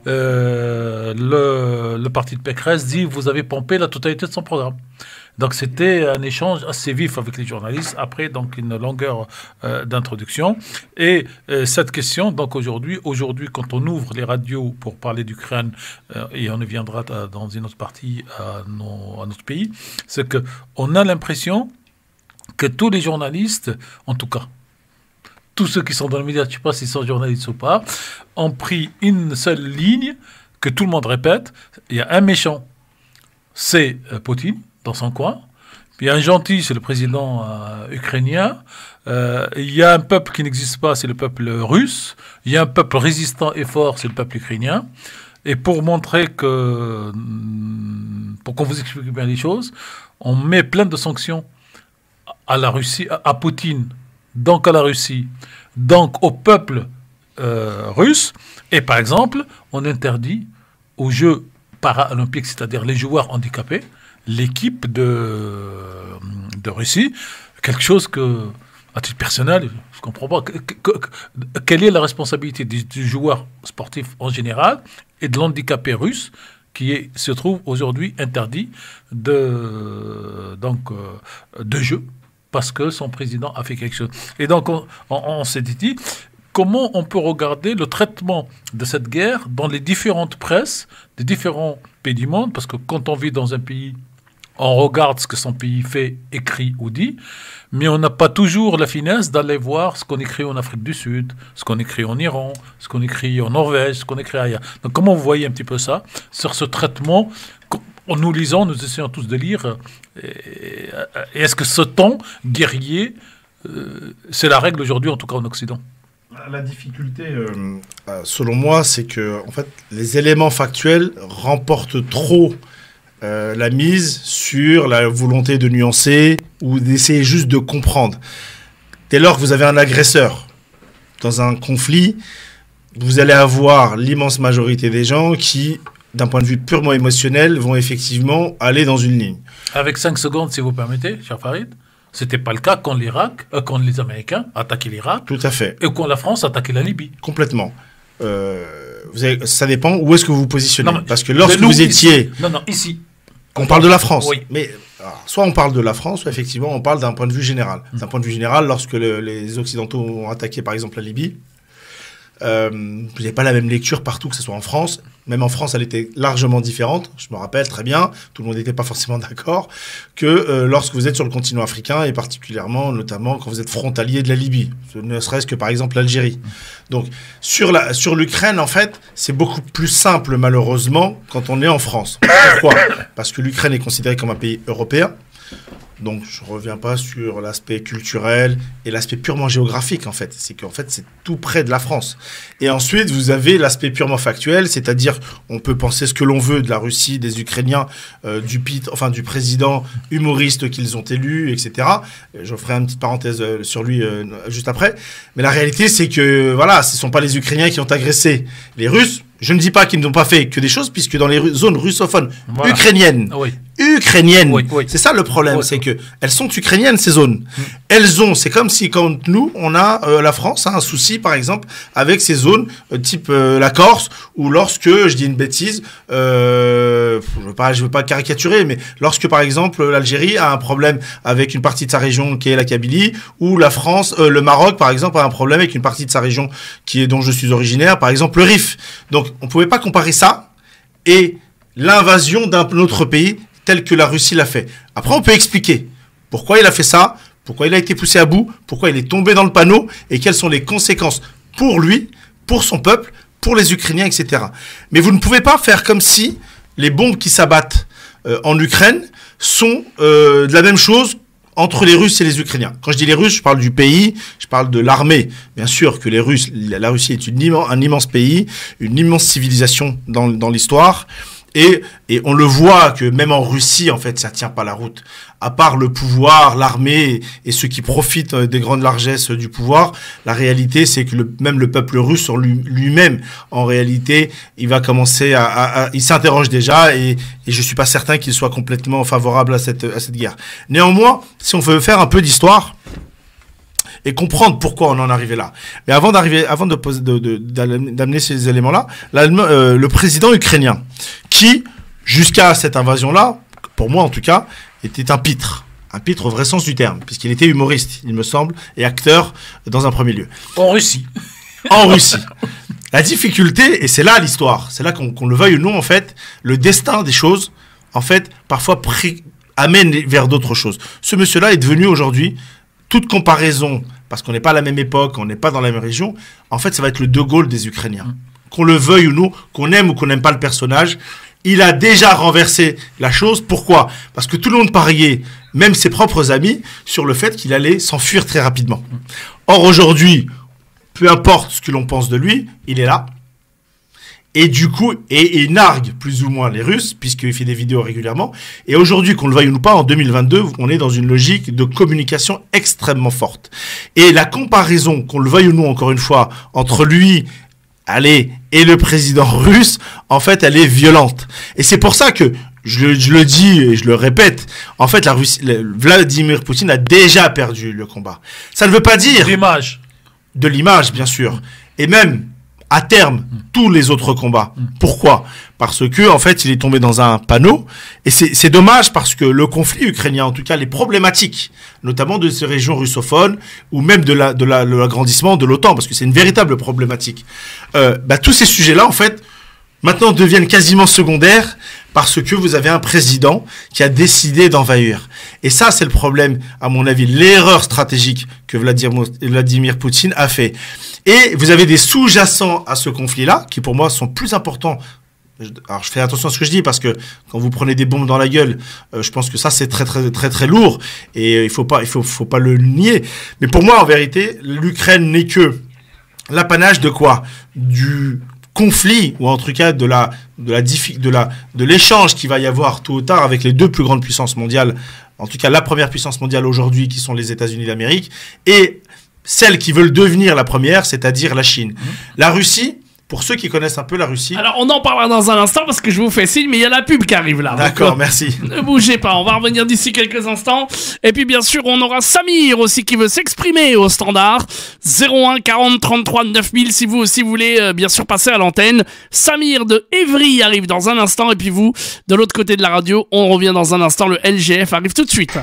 Le parti de Pécresse dit vous avez pompé la totalité de son programme. Donc c'était un échange assez vif avec les journalistes après donc une longueur d'introduction et cette question donc aujourd'hui quand on ouvre les radios pour parler d'Ukraine et on y viendra dans une autre partie à notre pays, c'est que on a l'impression que tous les journalistes, en tout cas tous ceux qui sont dans le média, je ne sais pas s'ils sont journalistes ou pas, ont pris une seule ligne que tout le monde répète. Il y a un méchant, c'est Poutine, dans son coin. Puis il y a un gentil, c'est le président ukrainien. Il y a un peuple qui n'existe pas, c'est le peuple russe. Il y a un peuple résistant et fort, c'est le peuple ukrainien. Et pour montrer pour qu'on vous explique bien les choses, on met plein de sanctions à la Russie, à Poutine, donc à la Russie, donc au peuple russe, et par exemple, on interdit aux Jeux paralympiques, c'est-à-dire les joueurs handicapés, l'équipe de Russie, quelque chose que, à titre personnel, je ne comprends pas. Quelle est la responsabilité du joueur sportif en général et de l'handicapé russe qui se trouve aujourd'hui interdit de Jeux parce que son président a fait quelque chose. Et donc, on s'est dit, comment on peut regarder le traitement de cette guerre dans les différentes presses des différents pays du monde, parce que quand on vit dans un pays, on regarde ce que son pays fait, écrit ou dit, mais on n'a pas toujours la finesse d'aller voir ce qu'on écrit en Afrique du Sud, ce qu'on écrit en Iran, ce qu'on écrit en Norvège, ce qu'on écrit ailleurs. Donc comment vous voyez un petit peu ça, sur ce traitement, en nous lisant, nous essayons tous de lire, et est-ce que ce ton guerrier, c'est la règle aujourd'hui, en tout cas en Occident? La difficulté, selon moi, c'est que en fait, les éléments factuels remportent trop la mise sur la volonté de nuancer ou d'essayer juste de comprendre. Dès lors que vous avez un agresseur dans un conflit, vous allez avoir l'immense majorité des gens qui, d'un point de vue purement émotionnel, vont effectivement aller dans une ligne. Avec 5 secondes, si vous permettez, cher Farid, c'était pas le cas quand quand les Américains attaquaient l'Irak. Tout à fait. Et quand la France attaquait la Libye. Complètement. Ça dépend où est-ce que vous vous positionnez. Non, parce que lorsque vous étiez... Ici. Non, ici. On parle de la France. Oui. Mais alors, soit on parle de la France, soit effectivement on parle d'un point de vue général. D'un point de vue général, lorsque les Occidentaux ont attaqué par exemple la Libye, vous n'avez pas la même lecture partout, que ce soit en France. Même en France, elle était largement différente. Je me rappelle très bien, tout le monde n'était pas forcément d'accord, que lorsque vous êtes sur le continent africain, et particulièrement, notamment, quand vous êtes frontalier de la Libye, ne serait-ce que par exemple l'Algérie. Donc, sur l'Ukraine, en fait, c'est beaucoup plus simple, malheureusement, quand on est en France. Pourquoi? Parce que l'Ukraine est considérée comme un pays européen. Donc, je ne reviens pas sur l'aspect culturel et l'aspect purement géographique, en fait. C'est qu'en fait, c'est tout près de la France. Et ensuite, vous avez l'aspect purement factuel, c'est-à-dire, on peut penser ce que l'on veut de la Russie, des Ukrainiens, du président humoriste qu'ils ont élu, etc. Je ferai une petite parenthèse sur lui juste après. Mais la réalité, c'est que, voilà, ce ne sont pas les Ukrainiens qui ont agressé les Russes. Je ne dis pas qu'ils n'ont pas fait que des choses, puisque dans les zones russophones ukrainiennes, c'est ça le problème, c'est que elles sont ukrainiennes, ces zones. C'est comme si, quand nous, on a, la France a un souci, par exemple, avec ces zones, type la Corse, ou lorsque, je dis une bêtise, je veux pas caricaturer, mais lorsque, par exemple, l'Algérie a un problème avec une partie de sa région qui est la Kabylie, ou la France, le Maroc, par exemple, a un problème avec une partie de sa région dont je suis originaire, par exemple, le Rif. Donc, on ne pouvait pas comparer ça et l'invasion d'un autre pays tel que la Russie l'a fait. Après, on peut expliquer pourquoi il a fait ça, pourquoi il a été poussé à bout, pourquoi il est tombé dans le panneau et quelles sont les conséquences pour lui, pour son peuple, pour les Ukrainiens, etc. Mais vous ne pouvez pas faire comme si les bombes qui s'abattent en Ukraine sont de la même chose entre les Russes et les Ukrainiens. Quand je dis les Russes, je parle du pays, je parle de l'armée. Bien sûr que la Russie est un immense pays, une immense civilisation dans l'histoire. Et on le voit que même en Russie, en fait, ça tient pas la route. À part le pouvoir, l'armée et ceux qui profitent des grandes largesses du pouvoir, la réalité, c'est que même le peuple russe lui-même, en réalité, il va commencer il s'interroge déjà et je suis pas certain qu'il soit complètement favorable à cette guerre. Néanmoins, si on veut faire un peu d'histoire et comprendre pourquoi on en est arrivé là. Mais avant d'amener ces éléments-là, le président ukrainien, qui, jusqu'à cette invasion-là, pour moi en tout cas, était un pitre au vrai sens du terme, puisqu'il était humoriste, il me semble, et acteur dans un premier lieu. En Russie. En Russie. La difficulté, et c'est là l'histoire, c'est là qu'on le veuille ou non, en fait, le destin des choses, en fait, parfois amène vers d'autres choses. Ce monsieur-là est devenu aujourd'hui, toute comparaison, parce qu'on n'est pas à la même époque, on n'est pas dans la même région, en fait, ça va être le De Gaulle des Ukrainiens. Qu'on le veuille ou non, qu'on aime ou qu'on n'aime pas le personnage, il a déjà renversé la chose. Pourquoi? Parce que tout le monde pariait, même ses propres amis, sur le fait qu'il allait s'enfuir très rapidement. Or, aujourd'hui, peu importe ce que l'on pense de lui, il est là. Et du coup, et il nargue plus ou moins les Russes, puisqu'il fait des vidéos régulièrement. Et aujourd'hui, qu'on le veuille ou pas, en 2022, on est dans une logique de communication extrêmement forte. Et la comparaison, qu'on le veuille ou non, encore une fois, entre lui, et le président russe, en fait, elle est violente. Et c'est pour ça que, je le dis et je le répète, en fait, Vladimir Poutine a déjà perdu le combat. Ça ne veut pas dire... De l'image, bien sûr. Et même... à terme tous les autres combats. Pourquoi? Parce que en fait, il est tombé dans un panneau, et c'est dommage parce que le conflit ukrainien, en tout cas les problématiques, notamment de ces régions russophones ou même de l'agrandissement de l'OTAN, parce que c'est une véritable problématique. Tous ces sujets-là, en fait, maintenant deviennent quasiment secondaires parce que vous avez un président qui a décidé d'envahir. Et ça, c'est le problème, à mon avis, l'erreur stratégique que Vladimir Poutine a fait. Et vous avez des sous-jacents à ce conflit-là, qui pour moi sont plus importants. Alors, je fais attention à ce que je dis, parce que quand vous prenez des bombes dans la gueule, je pense que ça, c'est très, très, très, très lourd. Et il faut pas le nier. Mais pour moi, en vérité, l'Ukraine n'est que l'apanage de quoi? Du conflit, ou en tout cas de l'échange qu'il va y avoir tôt ou tard avec les deux plus grandes puissances mondiales, en tout cas la première puissance mondiale aujourd'hui, qui sont les États-Unis d'Amérique, et celles qui veulent devenir la première, c'est-à-dire la Chine. La Russie, pour ceux qui connaissent un peu la Russie... Alors, on en parlera dans un instant, parce que je vous fais signe, mais il y a la pub qui arrive là. D'accord, merci. Ne bougez pas, on va revenir d'ici quelques instants. Et puis, bien sûr, on aura Samir aussi qui veut s'exprimer au standard. 01 40 33 9000, si vous aussi voulez, bien sûr, passer à l'antenne. Samir de Évry arrive dans un instant. Et puis vous, de l'autre côté de la radio, on revient dans un instant. Le LGF arrive tout de suite.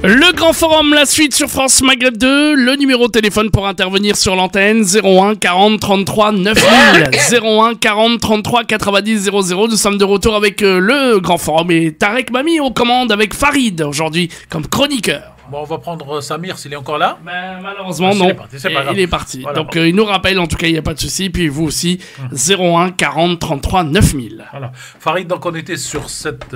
Le Grand Forum, la suite sur France Maghreb 2, le numéro de téléphone pour intervenir sur l'antenne, 01 40 33 9000, 01 40 33 90 00. Nous sommes de retour avec le Grand Forum et Tarek Mami aux commandes avec Farid aujourd'hui comme chroniqueur. Bon, on va prendre Samir s'il est encore là. Malheureusement, non. Il est parti. Voilà, donc, il nous rappelle, en tout cas, il n'y a pas de souci. Puis vous aussi, 01 40 33 9000. Voilà. Farid, donc on était sur cette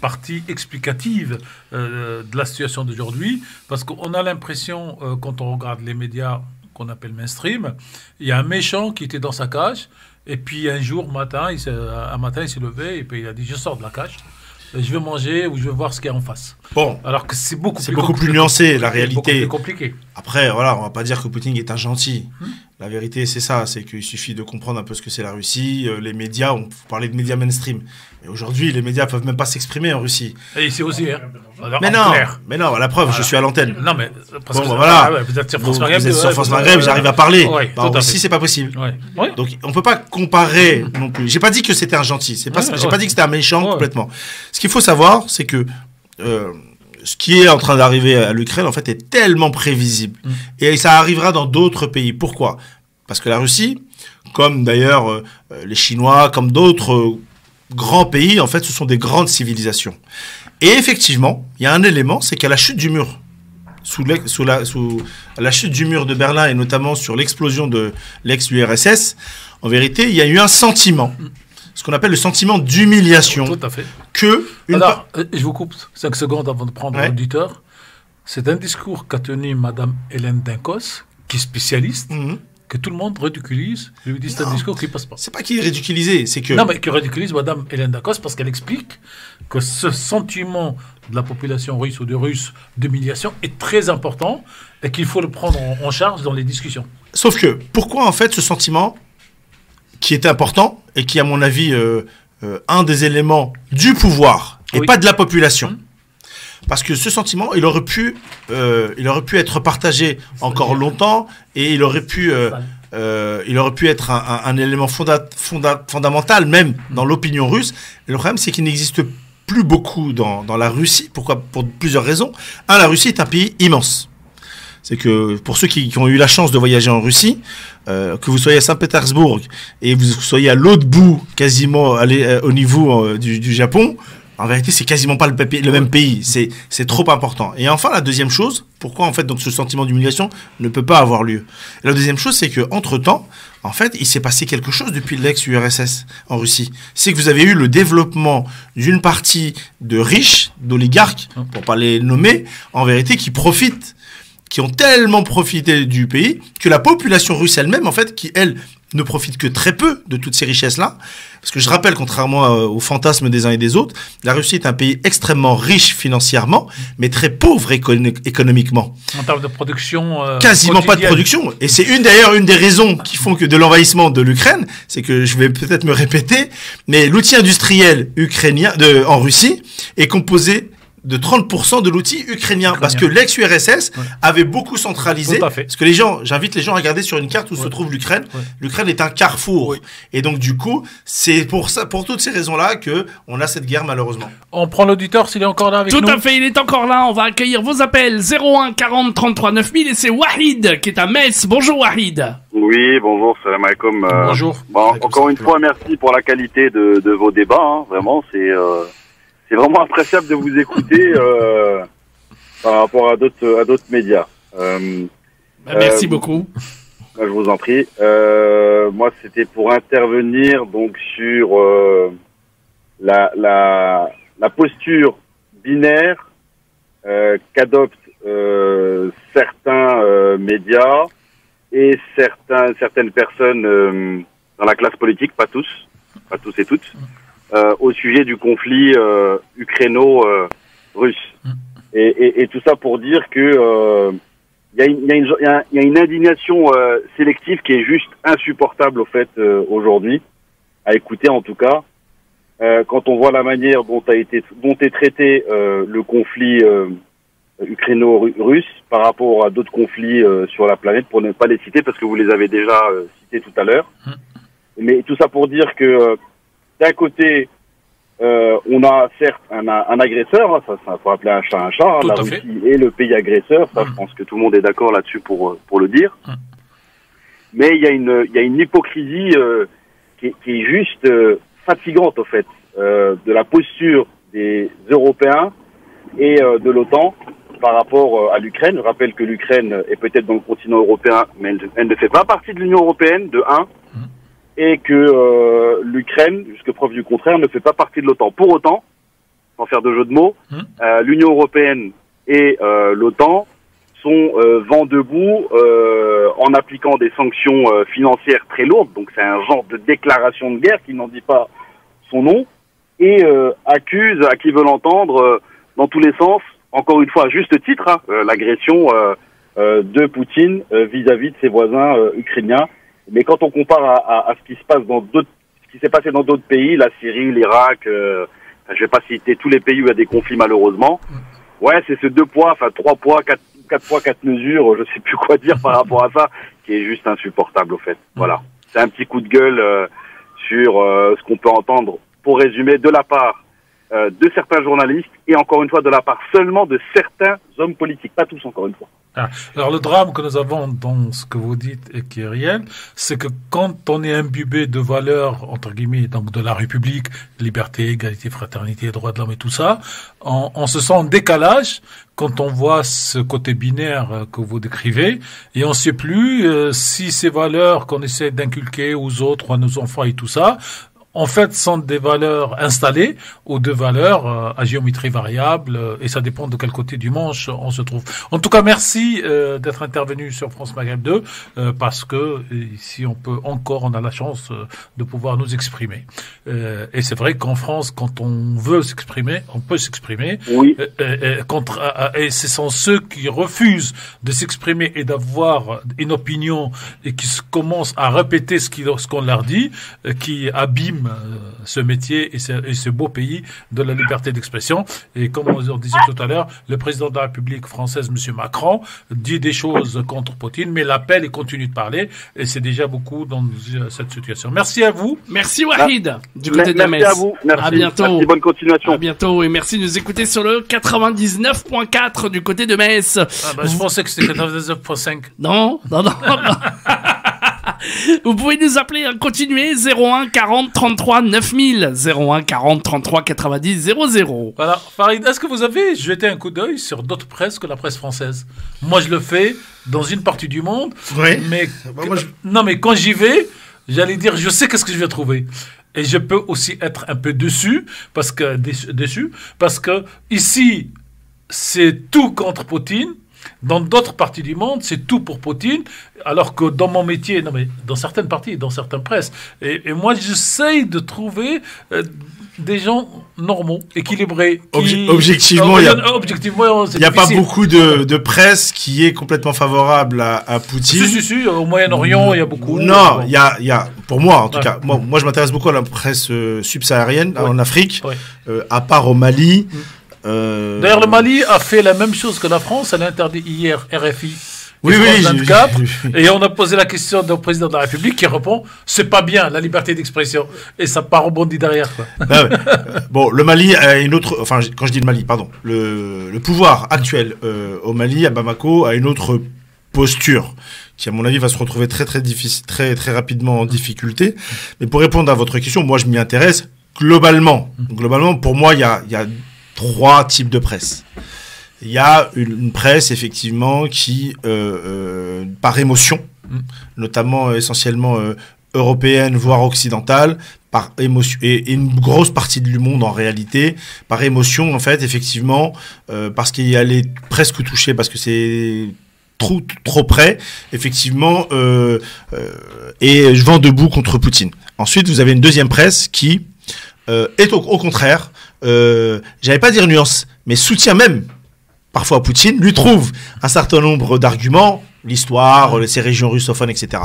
partie explicative de la situation d'aujourd'hui. Parce qu'on a l'impression, quand on regarde les médias qu'on appelle mainstream, il y a un méchant qui était dans sa cage. Et puis un matin, il s'est levé et puis il a dit « Je sors de la cage. Je vais manger ou je vais voir ce qu'il y a en face ». Bon, alors que c'est beaucoup plus nuancé, la réalité. Beaucoup plus compliqué. Après, voilà, on va pas dire que Poutine est un gentil. La vérité, c'est ça, c'est qu'il suffit de comprendre un peu ce que c'est la Russie. Les médias, on parlait de médias mainstream. Mais aujourd'hui, les médias peuvent même pas s'exprimer en Russie. Et ici aussi, hein. Mais non, la preuve, je suis à l'antenne. Non, mais parce que voilà. Vous êtes sur France Maghreb. Vous êtes sur France Maghreb, j'arrive à parler. En Russie, c'est pas possible. Ouais. Donc, on peut pas comparer non plus. J'ai pas dit que c'était un gentil. J'ai pas dit que c'était un méchant complètement. Ce qu'il faut savoir, c'est que ce qui est en train d'arriver à l'Ukraine, en fait, est tellement prévisible. Et ça arrivera dans d'autres pays. Pourquoi? Parce que la Russie, comme d'ailleurs les Chinois, comme d'autres grands pays, en fait, ce sont des grandes civilisations. Et effectivement, il y a un élément, c'est qu'à la chute du mur, sous la chute du mur de Berlin, et notamment sur l'explosion de l'ex-URSS, en vérité, il y a eu un sentiment, ce qu'on appelle le sentiment d'humiliation. Tout à fait. Alors, je vous coupe 5 secondes avant de prendre l'auditeur. C'est un discours qu'a tenu Madame Hélène Dinkos, qui est spécialiste, que tout le monde ridiculise. Je lui dis c'est un discours qui passe pas. C'est pas qu'il est ridiculisé, c'est que... Non, mais qui ridiculise Madame Hélène Dinkos parce qu'elle explique que ce sentiment de la population russe ou de Russes d'humiliation est très important et qu'il faut le prendre en charge dans les discussions. Sauf que, pourquoi en fait ce sentiment qui est important et qui, à mon avis, un des éléments du pouvoir et pas de la population. Parce que ce sentiment, il aurait pu être partagé encore longtemps et il aurait pu être un élément fondamental même dans l'opinion russe. Et le problème, c'est qu'il n'existe plus beaucoup dans la Russie. Pourquoi? Pour plusieurs raisons. La Russie est un pays immense. C'est que pour ceux qui ont eu la chance de voyager en Russie, que vous soyez à Saint-Pétersbourg et vous soyez à l'autre bout, quasiment au niveau du Japon, en vérité, c'est quasiment pas le même pays. C'est trop important. Et enfin, la deuxième chose, pourquoi en fait donc ce sentiment d'humiliation ne peut pas avoir lieu? Et la deuxième chose, c'est que entre temps, en fait, il s'est passé quelque chose depuis l'ex-URSS en Russie. C'est que vous avez eu le développement d'une partie de riches, d'oligarques, pour pas les nommer, en vérité, qui ont tellement profité du pays que la population russe elle-même, en fait, qui elle ne profite que très peu de toutes ces richesses-là. Parce que je rappelle, contrairement aux fantasmes des uns et des autres, la Russie est un pays extrêmement riche financièrement, mais très pauvre économiquement. En termes de production quasiment pas de production. Et c'est d'ailleurs une des raisons qui font que de l'envahissement de l'Ukraine, c'est que je vais peut-être me répéter, mais l'outil industriel ukrainien en Russie est composé de 30% de l'outil ukrainien. Parce que l'ex-URSS avait beaucoup centralisé. Parce que j'invite les gens à regarder sur une carte où se trouve l'Ukraine. L'Ukraine est un carrefour. Et donc, du coup, c'est pour toutes ces raisons-là qu'on a cette guerre, malheureusement. On prend l'auditeur s'il est encore là avec nous. Tout à fait, il est encore là. On va accueillir vos appels 01 40 33 9000 et c'est Wahid qui est à Metz. Bonjour Wahid. Oui, bonjour, salam alaikum. Bonjour. Bon, encore une fois, merci pour la qualité de vos débats. Hein. Vraiment, c'est vraiment appréciable de vous écouter par rapport à d'autres médias. Merci beaucoup. Je vous en prie. Moi, c'était pour intervenir donc sur la posture binaire qu'adoptent certains médias et certaines personnes dans la classe politique, pas tous et toutes, au sujet du conflit ukraino-russe. Et tout ça pour dire que il y a une indignation sélective qui est juste insupportable au fait aujourd'hui, à écouter en tout cas, quand on voit la manière dont est traité le conflit ukraino-russe par rapport à d'autres conflits sur la planète, pour ne pas les citer parce que vous les avez déjà cités tout à l'heure. Mais tout ça pour dire que d'un côté, on a certes un agresseur, hein, ça faut appeler un chat, hein, la Russie est le pays agresseur, ça je pense que tout le monde est d'accord là-dessus pour le dire. Mais il y a une hypocrisie qui est juste fatigante au fait, de la posture des Européens et de l'OTAN par rapport à l'Ukraine. Je rappelle que l'Ukraine est peut-être dans le continent européen, mais elle ne fait pas partie de l'Union européenne, de 1, et que l'Ukraine, jusqu'à preuve du contraire, ne fait pas partie de l'OTAN. Pour autant, sans faire de jeu de mots, l'Union européenne et l'OTAN sont vent debout en appliquant des sanctions financières très lourdes, donc c'est un genre de déclaration de guerre qui n'en dit pas son nom, et accusent, à qui veut l'entendre, dans tous les sens, encore une fois à juste titre, hein, l'agression de Poutine vis-à-vis de ses voisins ukrainiens. Mais quand on compare à ce qui se passe ce qui s'est passé dans d'autres pays, la Syrie, l'Irak, je vais pas citer tous les pays où il y a des conflits malheureusement. Ouais, c'est ce 2 poids, 3 poids, 4 poids, 4 mesures, je sais plus quoi dire par rapport à ça, qui est juste insupportable au fait. Voilà. C'est un petit coup de gueule sur ce qu'on peut entendre, pour résumer, de la part de certains journalistes et encore une fois de la part seulement de certains hommes politiques, pas tous encore une fois. Alors le drame que nous avons dans ce que vous dites et qui est réel, c'est que quand on est imbibé de valeurs, entre guillemets, donc de la République, liberté, égalité, fraternité, droits de l'homme et tout ça, on se sent en décalage quand on voit ce côté binaire que vous décrivez, et on ne sait plus si ces valeurs qu'on essaie d'inculquer aux autres ou à nos enfants et tout ça, en fait, sont des valeurs installées ou des valeurs à géométrie variable, et ça dépend de quel côté du manche on se trouve. En tout cas, merci d'être intervenu sur France Maghreb 2, parce que ici on a la chance de pouvoir nous exprimer. Et c'est vrai qu'en France, quand on veut s'exprimer, on peut s'exprimer. Oui. Et ce sont ceux qui refusent de s'exprimer et d'avoir une opinion et qui commencent à répéter ce qu'on leur dit, qui abîment ce métier et ce beau pays de la liberté d'expression. Et comme on le disait tout à l'heure, le président de la République française, M. Macron, dit des choses contre Poutine, mais l'appelle et continue de parler, et c'est déjà beaucoup dans cette situation. Merci à vous. Merci Wahid, du côté de Metz. Merci à vous. Merci. À bientôt. Merci, bonne continuation. À bientôt, et merci de nous écouter sur le 99.4 du côté de Metz. Je pensais que c'était 99.5. Non. Vous pouvez nous appeler, continuer 01 40 33 9000, 01 40 33 90 00. Voilà, Farid, est-ce que vous avez jeté un coup d'œil sur d'autres presses que la presse française? Moi, je le fais dans une partie du monde, mais mais quand j'y vais, j'allais dire, je sais qu'est-ce que je vais trouver. Et je peux aussi être un peu déçu parce que ici, c'est tout contre Poutine. Dans d'autres parties du monde, c'est tout pour Poutine, alors que dans mon métier, dans certaines parties, dans certaines presses, et moi j'essaye de trouver des gens normaux, équilibrés. Objectivement, il n'y a pas beaucoup de presse qui est complètement favorable à Poutine. Si, au Moyen-Orient, il y a beaucoup. Non, il y a, pour moi en tout cas, moi je m'intéresse beaucoup à la presse subsaharienne, en Afrique, à part au Mali. D'ailleurs, le Mali a fait la même chose que la France. Elle a interdit hier RFI. Oui, 24, et on a posé la question au président de la République qui répond c'est pas bien la liberté d'expression, et ça part rebondit derrière, quoi. Ah ouais. Bon, le Mali a une autre, enfin quand je dis le Mali, pardon, le pouvoir actuel au Mali, à Bamako, a une autre posture qui à mon avis va se retrouver très difficile, très rapidement en difficulté. Mais pour répondre à votre question, moi je m'y intéresse globalement. Pour moi il y a 3 types de presse. Il y a une presse, effectivement, qui, par émotion, notamment essentiellement européenne, voire occidentale, par émotion, et une grosse partie du monde, en réalité, par émotion, en fait, effectivement, parce qu'il y a les presque touchés, parce que c'est trop près, effectivement, et vent debout contre Poutine. Ensuite, vous avez une deuxième presse qui est au contraire, j'allais pas dire nuance, mais soutient même parfois Poutine, lui trouve un certain nombre d'arguments, l'histoire, ces régions russophones, etc.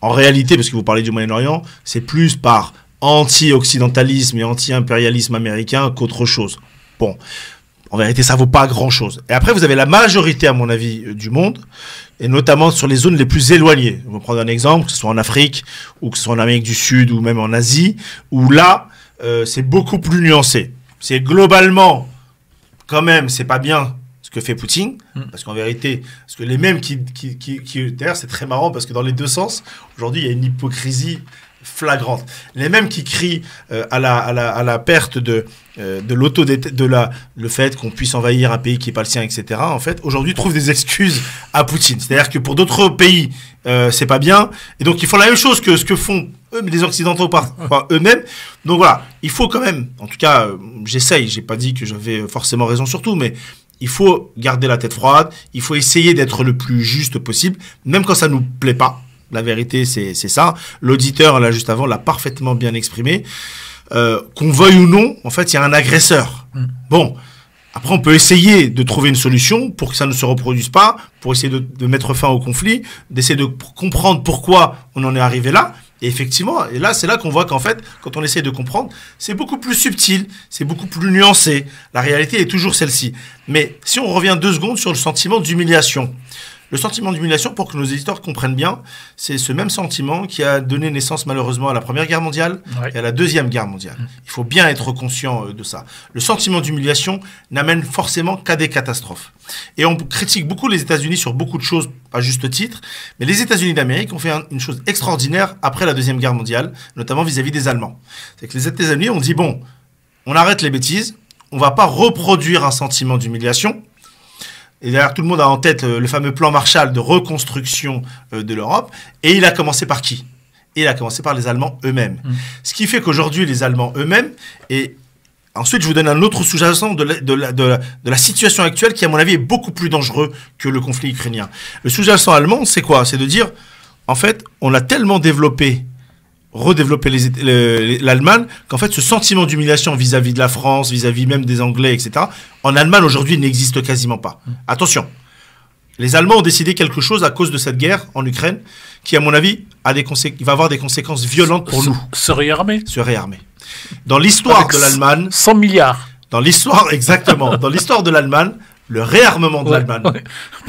En réalité, parce que vous parlez du Moyen-Orient, c'est plus par anti-occidentalisme et anti-impérialisme américain qu'autre chose. Bon, en vérité, ça vaut pas grand-chose. Et après, vous avez la majorité, à mon avis, du monde, et notamment sur les zones les plus éloignées. Je vais prendre un exemple, que ce soit en Afrique, ou que ce soit en Amérique du Sud, ou même en Asie, où là, c'est beaucoup plus nuancé. C'est globalement, quand même, c'est pas bien ce que fait Poutine, parce qu'en vérité, parce que les mêmes qui d'ailleurs c'est très marrant parce que dans les deux sens, aujourd'hui il y a une hypocrisie flagrante. Les mêmes qui crient à la perte de le fait qu'on puisse envahir un pays qui est pas le sien, etc. En fait, aujourd'hui trouvent des excuses à Poutine. C'est-à-dire que pour d'autres pays, c'est pas bien, et donc ils font la même chose que ce que font eux, mais les Occidentaux eux-mêmes. Donc voilà, il faut quand même, en tout cas, j'ai pas dit que j'avais forcément raison sur tout, mais il faut garder la tête froide, il faut essayer d'être le plus juste possible, même quand ça nous plaît pas. La vérité, c'est ça. L'auditeur, là, juste avant, l'a parfaitement bien exprimé. Qu'on veuille ou non, en fait, il y a un agresseur. Bon. Après, on peut essayer de trouver une solution pour que ça ne se reproduise pas, pour essayer de mettre fin au conflit, d'essayer de comprendre pourquoi on en est arrivé là. Et effectivement, et là, c'est là qu'on voit qu'en fait, quand on essaie de comprendre, c'est beaucoup plus subtil, c'est beaucoup plus nuancé. La réalité est toujours celle-ci. Mais si on revient 2 secondes sur le sentiment d'humiliation. Le sentiment d'humiliation, pour que nos éditeurs comprennent bien, c'est ce même sentiment qui a donné naissance malheureusement à la Première Guerre mondiale et à la Deuxième Guerre mondiale. Il faut bien être conscient de ça. Le sentiment d'humiliation n'amène forcément qu'à des catastrophes. Et on critique beaucoup les États-Unis sur beaucoup de choses à juste titre, mais les États-Unis d'Amérique ont fait une chose extraordinaire après la Deuxième Guerre mondiale, notamment vis-à-vis des Allemands. C'est que les États-Unis ont dit, bon, on arrête les bêtises, on va pas reproduire un sentiment d'humiliation. Et d'ailleurs, tout le monde a en tête le fameux plan Marshall de reconstruction de l'Europe. Et il a commencé par qui ? Et il a commencé par les Allemands eux-mêmes. Ce qui fait qu'aujourd'hui, les Allemands eux-mêmes, et ensuite je vous donne un autre sous-jacent de la situation actuelle qui, à mon avis, est beaucoup plus dangereux que le conflit ukrainien. Le sous-jacent allemand, c'est quoi ? C'est de dire, en fait, on a tellement redévelopper l'Allemagne, qu'en fait ce sentiment d'humiliation vis-à-vis de la France, vis-à-vis même des Anglais, etc., en Allemagne aujourd'hui n'existe quasiment pas. Attention, les Allemands ont décidé quelque chose à cause de cette guerre en Ukraine, qui à mon avis il va avoir des conséquences violentes pour nous. Se réarmer. Dans l'histoire de l'Allemagne... 100 milliards. Dans l'histoire, exactement, dans l'histoire de l'Allemagne, le réarmement de l'Allemagne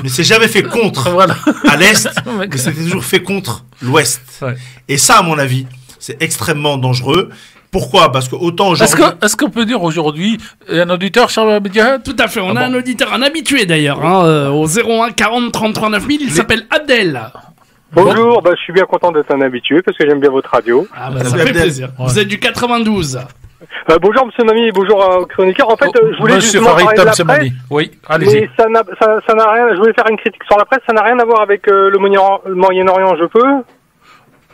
ne s'est jamais fait contre à l'Est, mais c'était toujours fait contre l'Ouest. Et ça, à mon avis, c'est extrêmement dangereux. Pourquoi ? Parce que autant aujourd'hui... Est-ce qu'on peut dire aujourd'hui, un auditeur, Charles Abedjahed ? Tout à fait, on a un auditeur, un habitué d'ailleurs, au 01 40 33 9000, il s'appelle Abdel. Bonjour, je suis bien content d'être un habitué parce que j'aime bien votre radio. Ça fait plaisir. Vous êtes du 92. Bonjour Monsieur Mami, bonjour aux chroniqueurs. En fait, je voulais justement parler de la presse. Oui, allez-y. Mais ça n'a rien. Je voulais faire une critique sur la presse. Ça n'a rien à voir avec le Moyen-Orient. Je peux ?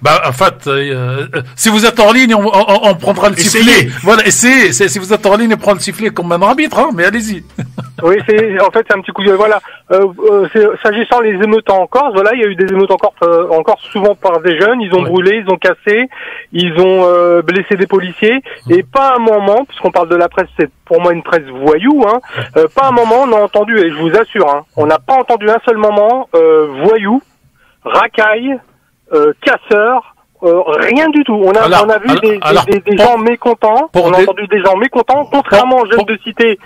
En fait, si vous êtes en ligne, on prendra le sifflet. Voilà, essayez. Si vous êtes en ligne, on prend le sifflet comme un arbitre, hein, mais allez-y. Oui, c'est un petit coup de... Voilà. S'agissant les émeutes en Corse, il y a eu des émeutes en Corse souvent par des jeunes. Ils ont brûlé, ils ont cassé, ils ont blessé des policiers. Et pas un moment, puisqu'on parle de la presse, c'est pour moi une presse voyou, pas un moment on a entendu, et je vous assure, on n'a pas entendu un seul moment voyou, racaille, casseurs, rien du tout. On a vu des gens mécontents. On a entendu des gens mécontents, contrairement aux jeunes de cité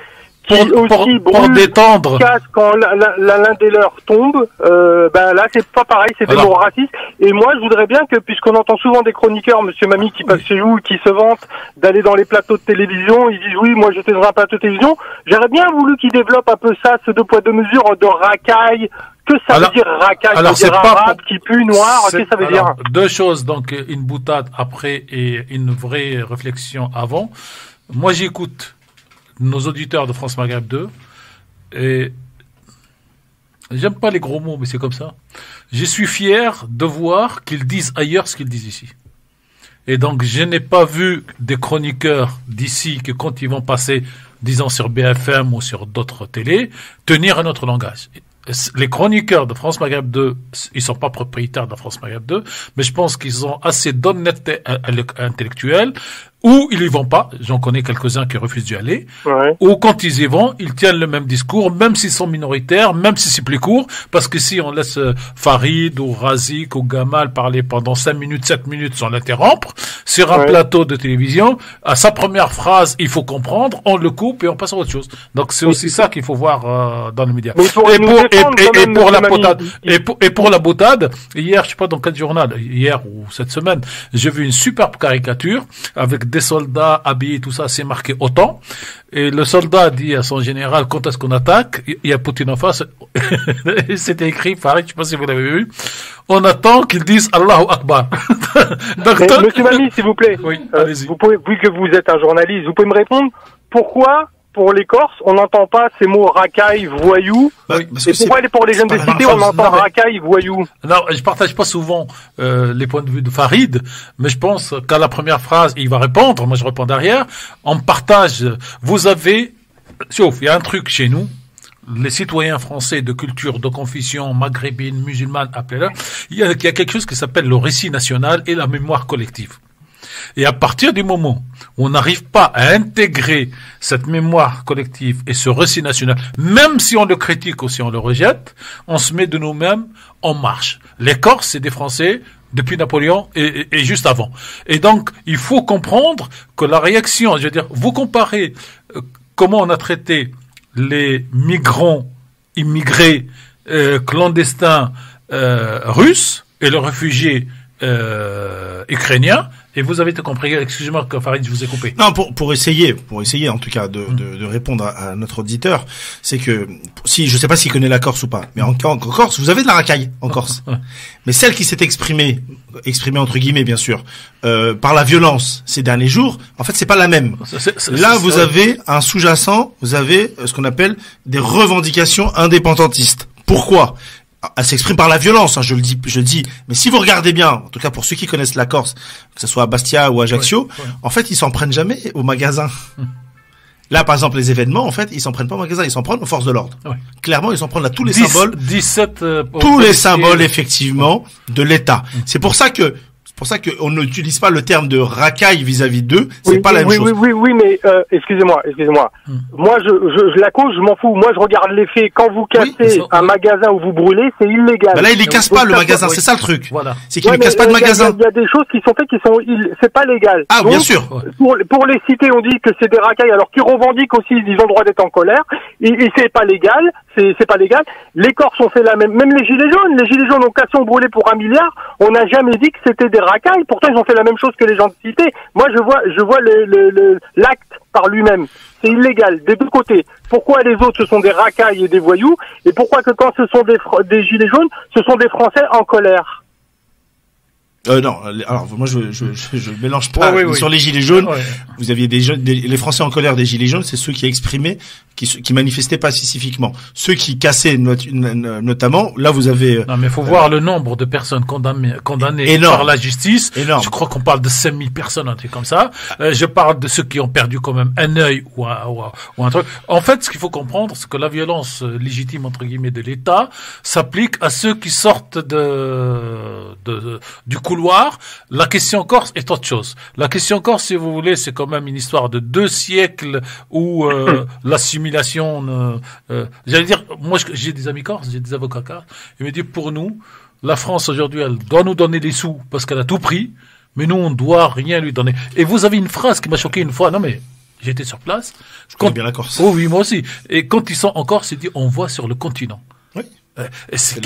pour détendre. Quand l'un des leurs tombe, là c'est pas pareil, c'est des mots racistes. Et moi je voudrais bien que, puisqu'on entend souvent des chroniqueurs, Monsieur Mamie, qui passent chez vous, qui se vantent d'aller dans les plateaux de télévision, ils disent oui, moi j'étais dans un plateau de télévision, j'aurais bien voulu qu'ils développent un peu ça, ce 2 poids 2 mesures de racaille. Que ça veut dire racaille? Alors c'est pas arabe, qui pue, noir, qu'est-ce que ça veut dire? Deux choses, donc une boutade après et une vraie réflexion avant. Moi j'écoute nos auditeurs de France Maghreb 2 et j'aime pas les gros mots, mais c'est comme ça. Je suis fier de voir qu'ils disent ailleurs ce qu'ils disent ici. Et donc je n'ai pas vu des chroniqueurs d'ici que quand ils vont passer, disons sur BFM ou sur d'autres télés, tenir un autre langage. Les chroniqueurs de France Maghreb 2, ils sont pas propriétaires de France Maghreb 2, mais je pense qu'ils ont assez d'honnêteté intellectuelle, ou ils y vont pas, j'en connais quelques-uns qui refusent d'y aller, ou quand ils y vont, ils tiennent le même discours, même s'ils sont minoritaires, même si c'est plus court, parce que si on laisse Farid ou Razik ou Gamal parler pendant 5 minutes, 7 minutes sans l'interrompre, sur un plateau de télévision, à sa première phrase, il faut comprendre, on le coupe et on passe à autre chose. Donc c'est aussi ça qu'il faut voir dans les médias. Et pour la boutade, hier, je sais pas dans quel journal, hier ou cette semaine, j'ai vu une superbe caricature avec des soldats habillés, tout ça, c'est marqué OTAN. Et le soldat dit à son général, quand est-ce qu'on attaque? Il y a Poutine en face. C'était écrit, pareil, je sais pas si vous l'avez vu. On attend qu'ils disent Allahu Akbar. Monsieur Mamie, s'il vous plaît. Oui, allez-y. Vous pouvez, vu que vous êtes un journaliste, vous pouvez me répondre pourquoi, pour les Corses, on n'entend pas ces mots racaille, voyou, et pourquoi pour les jeunes des cités, on entend racaille, voyou? Non, je partage pas souvent les points de vue de Farid, mais je pense qu'à la première phrase, il va répondre, moi je réponds derrière, on partage, vous avez, sauf, il y a un truc chez nous, les citoyens français de culture, de confession, maghrébine, musulmane, appelez-le, il y a quelque chose qui s'appelle le récit national et la mémoire collective. Et à partir du moment où on n'arrive pas à intégrer cette mémoire collective et ce récit national, même si on le critique ou si on le rejette, on se met de nous-mêmes en marche. Les Corses, c'est des Français depuis Napoléon et juste avant. Et donc, il faut comprendre que la réaction, je veux dire, vous comparez comment on a traité les migrants, immigrés, clandestins russes et le réfugié ukrainien, et vous avez tout compris. Excusez-moi, Farid, je vous ai coupé. Non, pour essayer en tout cas de répondre à notre auditeur, c'est que si je sais pas s'il connaît la Corse ou pas, mais en Corse, vous avez de la racaille en Corse, mais celle qui s'est exprimée entre guillemets bien sûr par la violence ces derniers jours, en fait c'est pas la même. Là vous avez un sous-jacent, vous avez ce qu'on appelle des revendications indépendantistes. Pourquoi? Elle s'exprime par la violence, hein, je le dis. Mais si vous regardez bien, en tout cas pour ceux qui connaissent la Corse, que ce soit à Bastia ou à Ajaccio, en fait, ils s'en prennent jamais au magasin. Là, par exemple, les événements, en fait, ils s'en prennent pas au magasin, ils s'en prennent aux forces de l'ordre. Clairement, ils s'en prennent à tous les symboles. 17, tous les symboles, effectivement, de l'État. C'est pour ça qu'on n'utilise pas le terme de racaille vis-à-vis d'eux. C'est pas la même chose. Oui, mais excusez-moi. Moi, je la cause, je m'en fous. Moi, je regarde les faits. Quand vous cassez un magasin ou vous brûlez, c'est illégal. Bah là, il les casse pas le magasin. C'est ça le truc. Voilà. C'est qu'il ne casse pas de magasin. Il y a des choses qui sont faites c'est pas légal. Ah, donc, bien sûr. Pour les cités, on dit que c'est des racailles, alors qu'ils revendiquent aussi, ils ont le droit d'être en colère. Et c'est pas légal. C'est pas légal. Les Corses ont fait la même. Même les Gilets jaunes. Les Gilets jaunes ont cassé, ont brûlé pour 1 milliard. On n'a jamais dit que c'était des racailles. Pourtant, ils ont fait la même chose que les gens de cité. Moi, je vois l'acte par lui-même. C'est illégal, des deux côtés. Pourquoi les autres, ce sont des racailles et des voyous? Et pourquoi que quand ce sont des Gilets jaunes, ce sont des Français en colère? Non, alors moi je mélange pas. Sur les gilets jaunes, vous aviez les Français en colère des gilets jaunes, c'est ceux qui exprimaient, qui manifestaient pacifiquement. Ceux qui cassaient notamment, là vous avez. Non, mais faut voir le nombre de personnes condamnées par la justice. Énorme. Je crois qu'on parle de 5000 personnes, un truc comme ça. Je parle de ceux qui ont perdu quand même un œil ou un truc. En fait, ce qu'il faut comprendre, c'est que la violence légitime entre guillemets de l'État s'applique à ceux qui sortent du couloir. La question corse est autre chose. La question corse, si vous voulez, c'est quand même une histoire de 2 siècles où l'assimilation. J'allais dire, moi j'ai des amis corses, j'ai des avocats corses, ils me disent pour nous, la France aujourd'hui, elle doit nous donner des sous parce qu'elle a tout pris, mais nous on doit rien lui donner. Et vous avez une phrase qui m'a choqué une fois. Non mais J'étais sur place. Je connais bien la Corse. Oh oui, moi aussi. Et quand ils sont en Corse, on voit sur le continent. Oui. C'est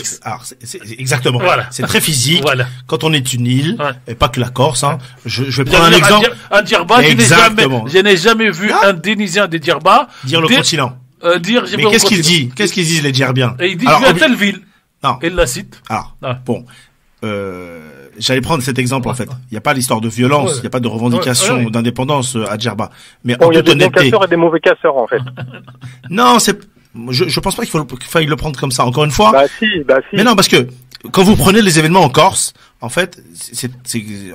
exactement. Voilà. C'est très physique. Voilà. Quand on est une île, et pas que la Corse, hein. Je vais prendre un exemple. À Djerba, je n'ai jamais vu un Dénisien de Djerba dire le continent. Mais qu'est-ce qu'il dit? Qu'est-ce qu'ils disent les Djerbiens? Il dit, je vais à telle ville. Non. Et il la cite. Alors, bon. J'allais prendre cet exemple, en fait. Il n'y a pas l'histoire de violence, il n'y a pas de revendication d'indépendance à Djerba. Mais en il y a toute des bons honnêteté. casseurs et des mauvais casseurs, en fait. Non, je pense pas qu'il faille le prendre comme ça. Encore une fois. Bah si. Mais non, parce que quand vous prenez les événements en Corse, en fait, c'est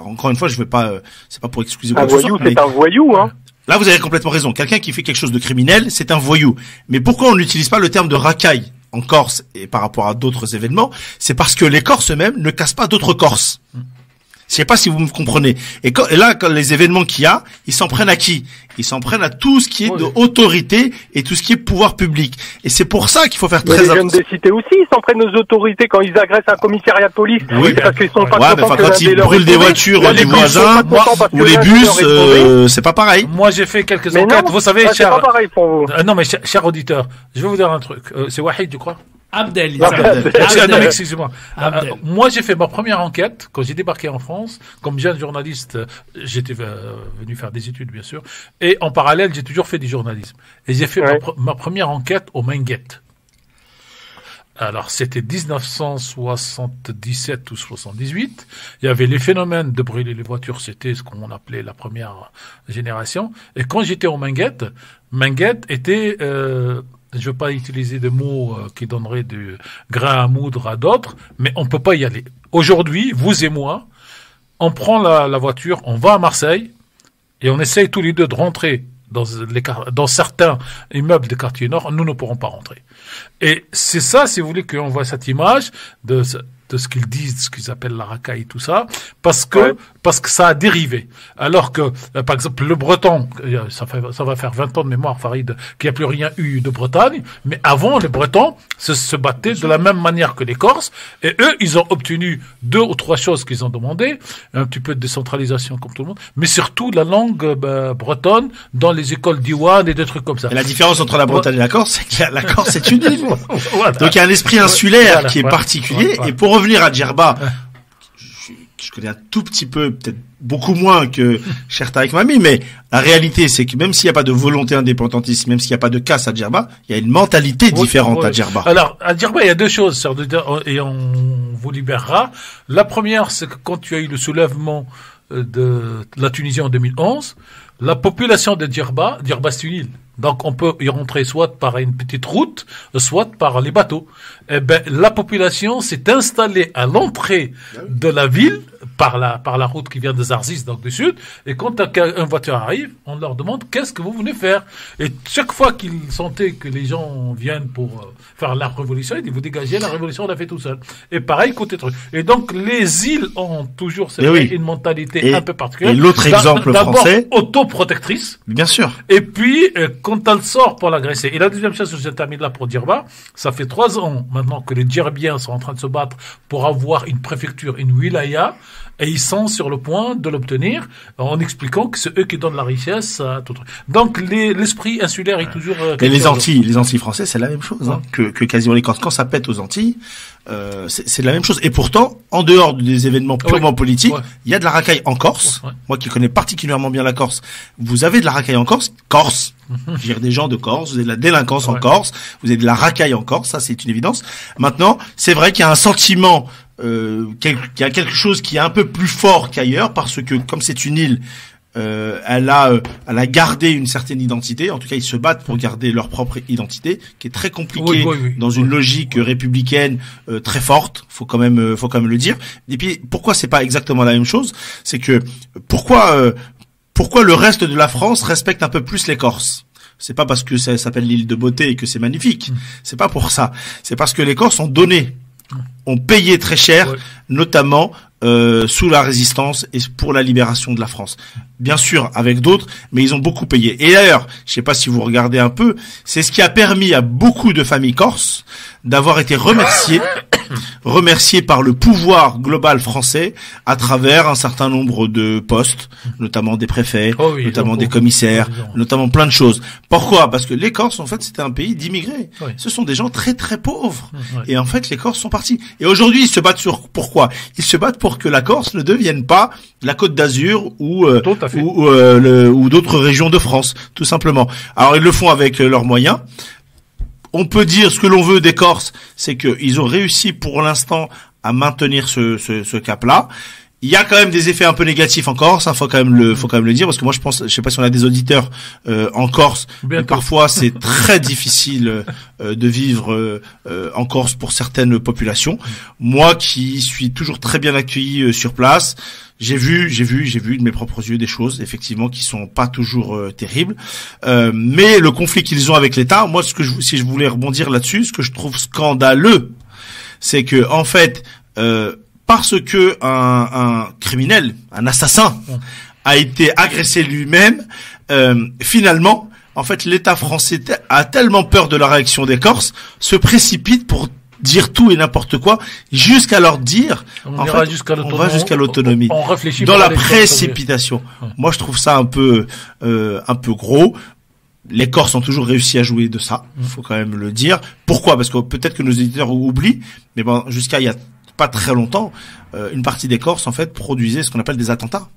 encore une fois, je vais pas, c'est pas pour excuser quoi que ce soit. Un voyou, c'est un voyou, hein. Là, vous avez complètement raison. Quelqu'un qui fait quelque chose de criminel, c'est un voyou. Mais pourquoi on n'utilise pas le terme de racaille en Corse et par rapport à d'autres événements? C'est parce que les Corses eux-mêmes ne cassent pas d'autres Corses. Je sais pas si vous me comprenez. Et là, quand les événements qu'il y a, ils s'en prennent à qui? Ils s'en prennent à tout ce qui est de autorité et tout ce qui est pouvoir public. Et c'est pour ça qu'il faut faire très attention. Les jeunes des cités aussi, ils s'en prennent aux autorités quand ils agressent un commissariat de police. Oui, parce qu'ils sont pas contents que quand ils brûlent des voitures du voisin ou les bus, c'est pas pareil. Moi, j'ai fait quelques enquêtes. Vous savez, c'est pas pareil pour vous. Non, mais cher auditeur, je vais vous dire un truc. C'est Wahid, je crois. Abdel. Non, excusez-moi. Moi, j'ai fait ma première enquête quand j'ai débarqué en France. Comme jeune journaliste, j'étais venu faire des études, bien sûr. Et en parallèle, j'ai toujours fait du journalisme. Et j'ai fait ma première enquête au Menguette. Alors, c'était 1977 ou 78. Il y avait les phénomènes de brûler les voitures. C'était ce qu'on appelait la première génération. Et quand j'étais au Menguette était... je ne veux pas utiliser de mots qui donneraient du grain à moudre à d'autres, mais on ne peut pas y aller. Aujourd'hui, vous et moi, on prend la voiture, on va à Marseille, et on essaye tous les deux de rentrer dans certains immeubles des quartiers nord, nous ne pourrons pas rentrer. Et c'est ça, si vous voulez, qu'on voit cette image de ce qu'ils disent, ce qu'ils appellent la racaille, tout ça, parce que ça a dérivé. Alors que, par exemple, le Breton, ça va faire 20 ans de mémoire, Farid, qu'il n'y a plus rien eu de Bretagne, mais avant, les Bretons se battaient de la même manière que les Corses, et eux, ils ont obtenu 2 ou 3 choses qu'ils ont demandé, un petit peu de décentralisation comme tout le monde, mais surtout la langue bretonne dans les écoles d'Iwan et des trucs comme ça. Et la différence entre la Bretagne et la Corse, c'est que la Corse est une île. Voilà. Donc il y a un esprit insulaire qui est particulier, et pour revenir à Djerba, je connais un tout petit peu, peut-être beaucoup moins que cher Tariq Mami, mais la réalité, c'est que même s'il n'y a pas de volonté indépendantiste, même s'il n'y a pas de casse à Djerba, il y a une mentalité différente à Djerba. Alors, à Djerba, il y a 2 choses, et on vous libérera. La première, c'est que quand tu as eu le soulèvement de la Tunisie en 2011, la population de Djerba, c'est une île. Donc, on peut y rentrer soit par une petite route, soit par les bateaux. Eh ben, la population s'est installée à l'entrée de la ville, par la route qui vient de Zarzis, donc du sud. Et quand une voiture arrive, on leur demande qu'est-ce que vous venez faire. Et chaque fois qu'ils sentaient que les gens viennent pour faire la révolution, ils disent vous dégagez, la révolution on l'a fait tout seul. Et pareil côté truc. Et donc les îles ont toujours une mentalité un peu particulière. Et l'autre exemple français, autoprotectrice. Bien sûr. Et puis quand elle sort pour l'agresser. Et la deuxième chose, je termine là pour Djerba, ça fait 3 ans maintenant que les Djerbiens sont en train de se battre pour avoir une préfecture, une wilaya. Et ils sont sur le point de l'obtenir en expliquant que c'est eux qui donnent la richesse à tout. Donc l'esprit insulaire est toujours. Et les Antilles français, c'est la même chose que quasiment les Corses. Quand ça pète aux Antilles, c'est la même chose. Et pourtant, en dehors des événements purement politiques, il y a de la racaille en Corse. Moi qui connais particulièrement bien la Corse, vous avez de la racaille en Corse. Je veux dire des gens de Corse, vous avez de la délinquance en Corse, vous avez de la racaille en Corse, ça c'est une évidence. Maintenant, c'est vrai qu'il y a un sentiment, qu'il y a quelque chose qui est un peu plus fort qu'ailleurs, parce que comme c'est une île, elle a gardé une certaine identité. En tout cas, ils se battent pour garder leur propre identité, qui est très compliquée dans une logique républicaine très forte. Faut quand même le dire. Et puis, pourquoi c'est pas exactement la même chose? C'est que pourquoi le reste de la France respecte un peu plus les Corses? C'est pas parce que ça s'appelle l'île de beauté et que c'est magnifique. C'est pas pour ça. C'est parce que les Corses ont payé très cher, notamment sous la résistance et pour la libération de la France. Bien sûr, avec d'autres, mais ils ont beaucoup payé. Et d'ailleurs, je sais pas si vous regardez un peu, c'est ce qui a permis à beaucoup de familles corses d'avoir été remerciées remerciés par le pouvoir global français à travers un certain nombre de postes, notamment des préfets, notamment des commissaires, notamment plein de choses. Pourquoi? Parce que les Corses, en fait, c'était un pays d'immigrés. Ce sont des gens très très pauvres. Et en fait, les Corses sont partis. Et aujourd'hui, ils se battent sur pourquoi? Ils se battent pour que la Corse ne devienne pas la Côte d'Azur ou d'autres régions de France, tout simplement. Alors, ils le font avec leurs moyens. On peut dire ce que l'on veut des Corses, c'est qu'ils ont réussi pour l'instant à maintenir ce cap-là. Il y a quand même des effets un peu négatifs en Corse, faut quand même le dire, parce que moi je sais pas si on a des auditeurs en Corse, mais parfois c'est très difficile de vivre en Corse pour certaines populations. Moi qui suis toujours très bien accueilli sur place, j'ai vu de mes propres yeux des choses effectivement qui sont pas toujours terribles, mais le conflit qu'ils ont avec l'État, moi si je voulais rebondir là-dessus, ce que je trouve scandaleux, c'est que en fait parce que un criminel, un assassin, a été agressé lui-même, finalement, en fait, l'État français a tellement peur de la réaction des Corses, se précipite pour dire tout et n'importe quoi, jusqu'à leur dire, on va jusqu'à l'autonomie, dans la précipitation. Moi, je trouve ça un peu gros. Les Corses ont toujours réussi à jouer de ça, faut quand même le dire. Pourquoi? Parce que peut-être que nos éditeurs oublient, mais bon, jusqu'à il y a pas très longtemps, une partie des Corses en fait produisait ce qu'on appelle des attentats,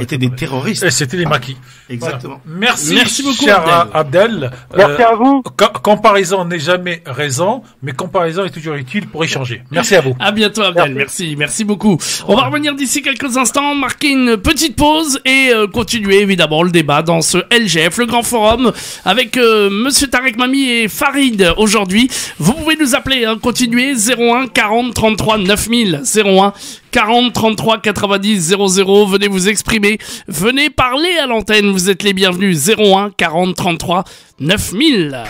étaient des terroristes. Et c'était des maquis. Exactement. Voilà. Merci beaucoup, cher Abdel. Merci à vous. Comparaison n'est jamais raison, mais comparaison est toujours utile pour échanger. Merci à vous. À bientôt, Abdel. Merci beaucoup. On va revenir d'ici quelques instants, marquer une petite pause et continuer évidemment le débat dans ce LGF, le grand forum, avec Monsieur Tarek Mami et Farid aujourd'hui. Vous pouvez nous appeler, continuer 01 40 33 9000 01 40 33 90 00. Venez vous exprimer, venez parler à l'antenne, vous êtes les bienvenus. 01 40 33 9000.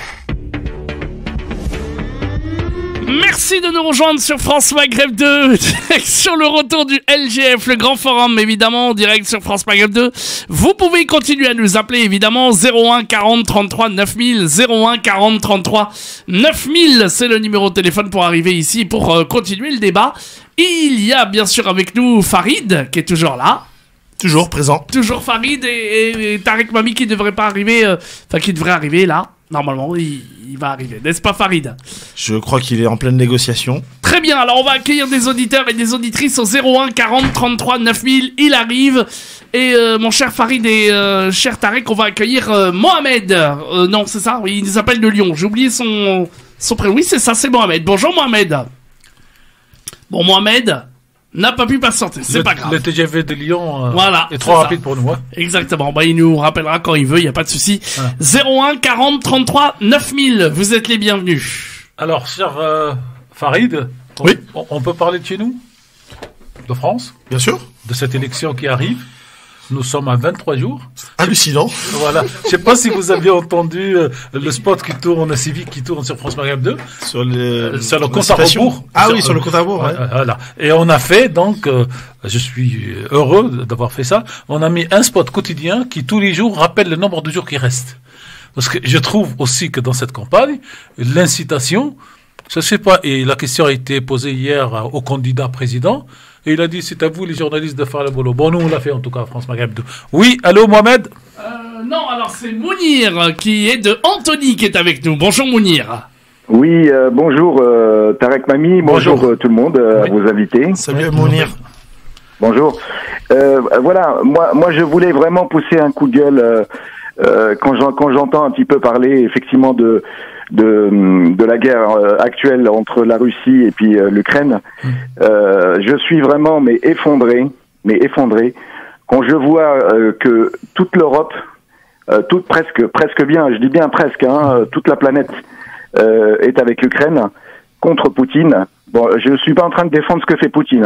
Merci de nous rejoindre sur France Maghreb 2, sur le retour du LGF, le grand forum, évidemment, en direct sur France Maghreb 2. Vous pouvez continuer à nous appeler, évidemment, 01 40 33 9000, 01 40 33 9000, c'est le numéro de téléphone pour arriver ici, pour continuer le débat. Il y a bien sûr avec nous Farid, qui est toujours là. Toujours présent. Toujours Farid et Tarek Mami qui devrait pas arriver, qui devrait arriver là. Normalement, il va arriver. N'est-ce pas, Farid? Je crois qu'il est en pleine négociation. Très bien, alors on va accueillir des auditeurs et des auditrices au 01 40 33 9000. Il arrive. Et mon cher Farid et cher Tarek, on va accueillir Mohamed. Non, c'est ça? Oui, il nous appelle de Lyon. J'ai oublié son prénom. Oui, c'est ça, c'est Mohamed. Bonjour, Mohamed. Bon, Mohamed n'a pas pu patienter, c'est pas grave. Le TGV de Lyon voilà, est trop rapide pour nous. Hein. Exactement, il nous rappellera quand il veut, il n'y a pas de souci. 01 40 33 9000, vous êtes les bienvenus. Alors, cher Farid, on peut parler de chez nous? De France? Bien sûr. De cette élection qui arrive. Nous sommes à 23 jours. Hallucinant. Voilà. Je sais pas si vous avez entendu le spot qui tourne, civique qui tourne sur France Maghreb 2. Sur le compte à rebours. Sur le compte à rebours. Voilà. Et on a fait, donc, je suis heureux d'avoir fait ça. On a mis un spot quotidien qui tous les jours rappelle le nombre de jours qui restent. Parce que je trouve aussi que dans cette campagne, l'incitation, je sais pas, et la question a été posée hier au candidat président, et il a dit, c'est à vous les journalistes de faire le boulot. Bon, nous on l'a fait en tout cas, France Maghreb 2. Oui, allô Mohamed? Non, alors c'est Mounir qui est de Antony qui est avec nous. Bonjour Mounir. Oui, bonjour Tarek Mami, bonjour tout le monde, à vos invités. Salut Mounir. Bonjour. Voilà, moi je voulais vraiment pousser un coup de gueule quand j'entends un petit peu parler effectivement de la guerre actuelle entre la Russie et puis l'Ukraine. Je suis vraiment effondré quand je vois que toute l'Europe, presque bien, je dis bien presque, toute la planète est avec l'Ukraine contre Poutine. Bon, je suis pas en train de défendre ce que fait Poutine,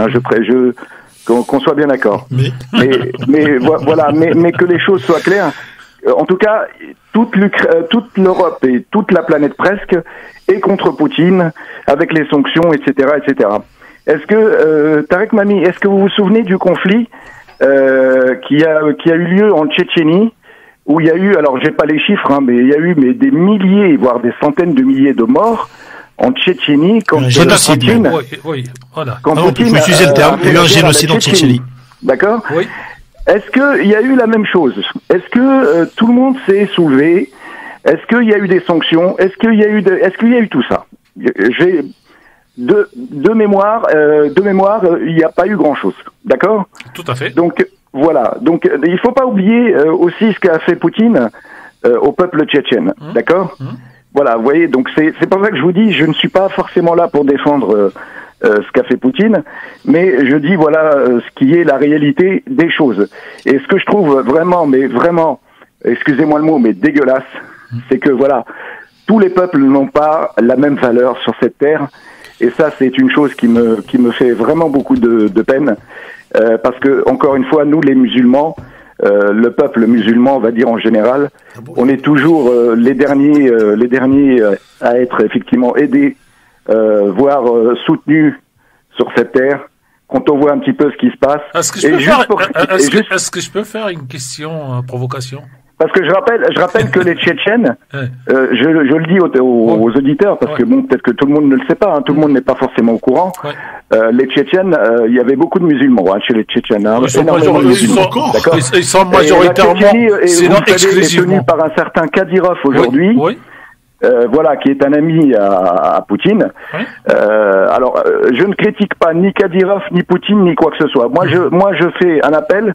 qu'on soit bien d'accord. Mais voilà, mais que les choses soient claires. En tout cas, toute l'Europe et toute la planète presque est contre Poutine avec les sanctions, etc., etc. Est-ce que Tarek Mami, est-ce que vous vous souvenez du conflit qui a eu lieu en Tchétchénie, où il y a eu, alors j'ai pas les chiffres, mais il y a eu des milliers, voire des centaines de milliers de morts en Tchétchénie quand génocide. Oui, voilà. Quand Poutine on peut utiliser le terme. Il y a eu un génocide en Tchétchénie. D'accord. Oui. Est-ce qu'il y a eu la même chose? Est-ce que tout le monde s'est soulevé? Est-ce qu'il y a eu des sanctions? Est-ce qu'il y a eu tout ça? J'ai de mémoire, il n'y a pas eu grand-chose. D'accord? Tout à fait. Donc voilà. Donc il faut pas oublier aussi ce qu'a fait Poutine au peuple tchétchène. D'accord? Voilà. Vous voyez. Donc c'est pour ça que je vous dis, je ne suis pas forcément là pour défendre ce qu'a fait Poutine, mais je dis voilà ce qui est la réalité des choses. Et ce que je trouve vraiment, excusez-moi le mot, mais dégueulasse, c'est que voilà, tous les peuples n'ont pas la même valeur sur cette terre, et ça c'est une chose qui me fait vraiment beaucoup de peine, parce que encore une fois, nous les musulmans, le peuple musulman, on va dire en général, on est toujours les derniers à être effectivement aidés, voire soutenus sur cette terre, quand on voit un petit peu ce qui se passe. Est-ce que je peux faire une question, provocation? Parce que je rappelle que les Tchétchènes, je le dis aux auditeurs, parce que bon, peut-être que tout le monde ne le sait pas, tout le monde n'est pas forcément au courant. Les Tchétchènes, il y avait beaucoup de musulmans chez les Tchétchènes. Ils sont majoritairement, sinon exclusivement, tenus par un certain Kadyrov aujourd'hui. Voilà, qui est un ami à Poutine. Alors, je ne critique pas ni Kadyrov, ni Poutine, ni quoi que ce soit. Moi, je fais un appel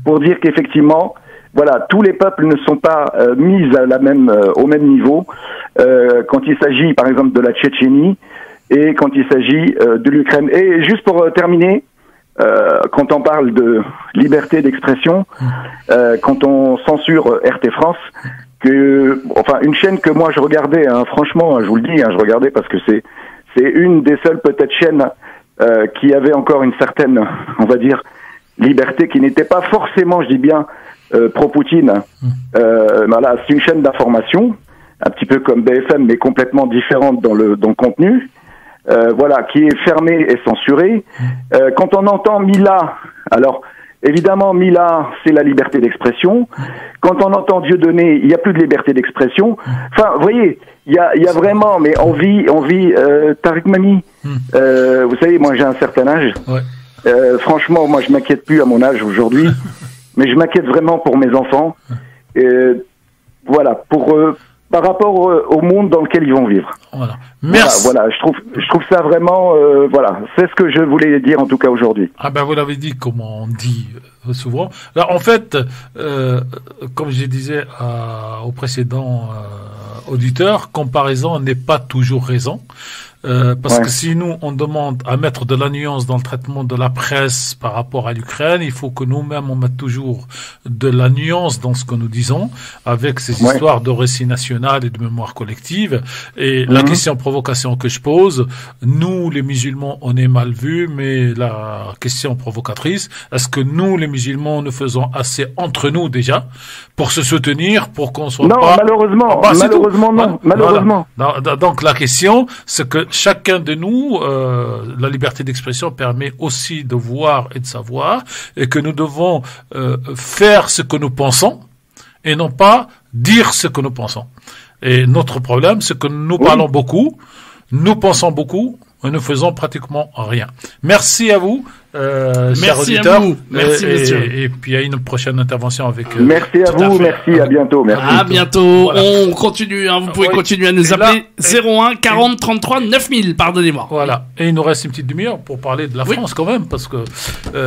pour dire qu'effectivement, voilà, tous les peuples ne sont pas mis au même niveau quand il s'agit, par exemple, de la Tchétchénie et quand il s'agit de l'Ukraine. Et juste pour terminer, quand on parle de liberté d'expression, quand on censure RT France, une chaîne que moi je regardais, franchement, je vous le dis, je regardais parce que c'est une des seules peut-être chaînes qui avait encore une certaine, on va dire, liberté, qui n'était pas forcément, je dis bien, pro-Poutine. Voilà, c'est une chaîne d'information, un petit peu comme BFM, mais complètement différente dans le contenu. Voilà, qui est fermée et censurée. Quand on entend Mila, alors évidemment Mila, c'est la liberté d'expression. Quand on entend Dieudonné, il n'y a plus de liberté d'expression. Enfin, vous voyez, il y a vraiment, mais on vit Tariq Mani. Vous savez, moi j'ai un certain âge. Franchement, moi je m'inquiète plus à mon âge aujourd'hui, mais je m'inquiète vraiment pour mes enfants. Voilà, par rapport au monde dans lequel ils vont vivre. Voilà. Merci. Voilà, je trouve ça vraiment, voilà, c'est ce que je voulais dire en tout cas aujourd'hui. Ah ben vous l'avez dit, comme on dit souvent. Là, en fait, comme je disais au précédent auditeur, comparaison n'est pas toujours raison. Parce que si nous, on demande à mettre de la nuance dans le traitement de la presse par rapport à l'Ukraine, il faut que nous-mêmes, on mette toujours de la nuance dans ce que nous disons, avec ces histoires de récit national et de mémoire collective. Et la question provocation que je pose, nous, les musulmans, on est mal vus, mais la question provocatrice, est-ce que nous, les musulmans, nous faisons assez entre nous déjà pour se soutenir, pour qu'on soit pas... Non, malheureusement, non, malheureusement. Voilà. Donc la question, c'est que chacun de nous, la liberté d'expression permet aussi de voir et de savoir, et que nous devons faire ce que nous pensons, et non pas dire ce que nous pensons. Et notre problème, c'est que nous parlons beaucoup, nous pensons beaucoup, et nous faisons pratiquement rien. Merci à vous, chers auditeurs. Merci, messieurs. Et puis, il y a une prochaine intervention avec... merci à vous, merci, à bientôt. Merci. À bientôt. Voilà. On continue, vous pouvez continuer à nous appeler 01 40 33 9000, pardonnez-moi. Voilà. Et il nous reste une petite demi-heure pour parler de la France quand même, parce que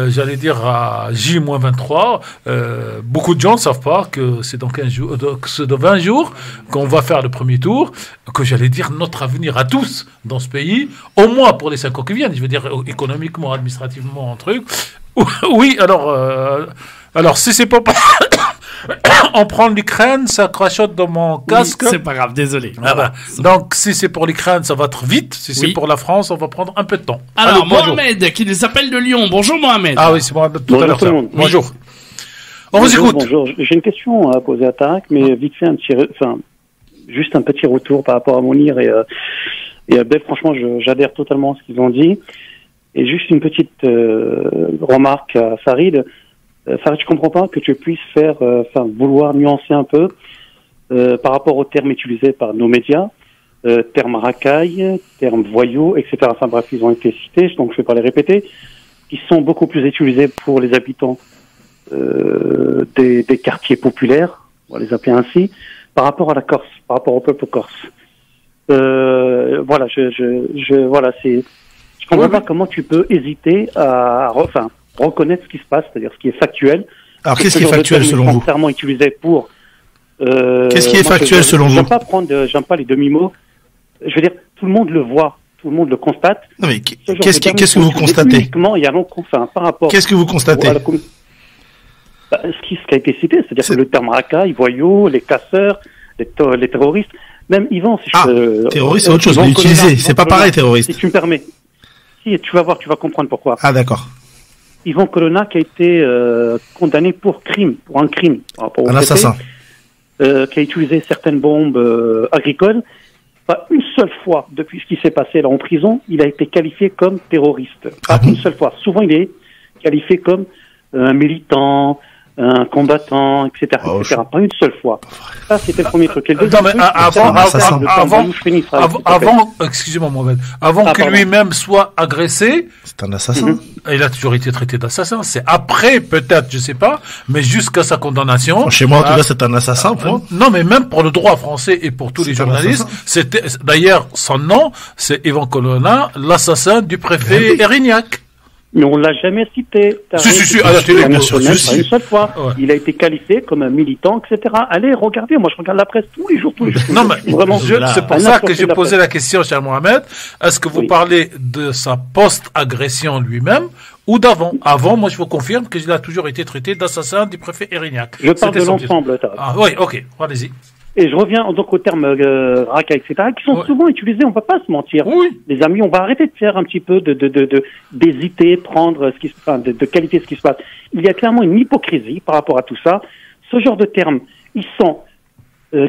j'allais dire à J-23, beaucoup de gens ne savent pas que c'est dans 15 jours, que c'est dans 20 jours qu'on va faire le premier tour, que j'allais dire notre avenir à tous dans ce pays, au moins pour les 5 ans qui viennent, je veux dire économiquement, administrativement, un truc. Oui, alors si c'est pas... on prend l'Ukraine, ça crachote dans mon casque. Oui, c'est pas grave, désolé. Voilà. Donc, si c'est pour l'Ukraine, ça va être vite. Si c'est pour la France, on va prendre un peu de temps. Alors, Mohamed, qui nous appelle de Lyon. Bonjour, Mohamed. Ah oui, c'est Mohamed tout à l'heure. Bonjour. On vous écoute. Bonjour. J'ai une question à poser à Tariq, mais vite fait, juste un petit retour par rapport à Mounir et Abdel. Franchement, j'adhère totalement à ce qu'ils ont dit. Et juste une petite remarque à Farid. Farid, je comprends pas que tu puisses vouloir nuancer un peu par rapport aux termes utilisés par nos médias. terme racaille, terme voyou, etc. Enfin bref, ils ont été cités, donc je ne vais pas les répéter, qui sont beaucoup plus utilisés pour les habitants des quartiers populaires, on va les appeler ainsi, par rapport à la Corse, par rapport au peuple corse. Voilà, je comprends pas comment tu peux hésiter à reconnaître ce qui se passe, c'est-à-dire ce qui est factuel. Alors qu'est-ce qui est factuel selon vous? Clairement utilisé pour. Qu'est-ce qui est factuel selon vous? J'aime pas les demi-mots. Je veux dire, tout le monde le voit, tout le monde le constate. Non mais qu'est-ce que vous constatez? Uniquement, il y a par rapport. Qu'est-ce que vous constatez? Ce qui a été cité, c'est-à-dire que le terme racaille, voyous, les casseurs, les terroristes, même Yvan, si terroriste, c'est autre chose, mais utiliser, c'est pas pareil, terroriste. Si tu me permets. Si, tu vas voir, tu vas comprendre pourquoi. Ah, d'accord. Yvan Colonna qui a été condamné pour un crime. Un assassin. Qui a utilisé certaines bombes agricoles. Pas une seule fois, depuis ce qui s'est passé là en prison, il a été qualifié comme terroriste. Pas une seule fois. Souvent, il est qualifié comme un militant, un combattant, etc. etc. Pas une seule fois. Ça, c'était le premier truc. Excusez-moi, Mohamed, avant que lui-même soit agressé, c'est un assassin. Il a toujours été traité d'assassin. C'est après, peut-être, je sais pas, mais jusqu'à sa condamnation. Chez moi, en tout cas, c'est un assassin, point. Non, mais même pour le droit français et pour tous les journalistes, c'était, d'ailleurs, son nom, c'est Yvan Colonna, l'assassin du préfet Erignac. Mais on l'a jamais cité. Si, à la télé, bien sûr. Une seule fois. Ouais. Il a été qualifié comme un militant, etc. Allez, regardez, moi je regarde la presse tous les jours. Non, mais vraiment, c'est pour ça que j'ai posé la question, cher Mohamed. Est-ce que vous parlez de sa post-agression lui-même ou d'avant? Avant, moi je vous confirme qu'il a toujours été traité d'assassin du préfet Erignac. Je parle de l'ensemble. Oui, ok, allez-y. Et je reviens donc au terme racaille, etc., qui sont souvent utilisés, on va pas se mentir. Oui. Les amis, on va arrêter de faire un petit peu d'hésiter, prendre de qualifier ce qui se passe. Il y a clairement une hypocrisie par rapport à tout ça. Ce genre de termes, ils sont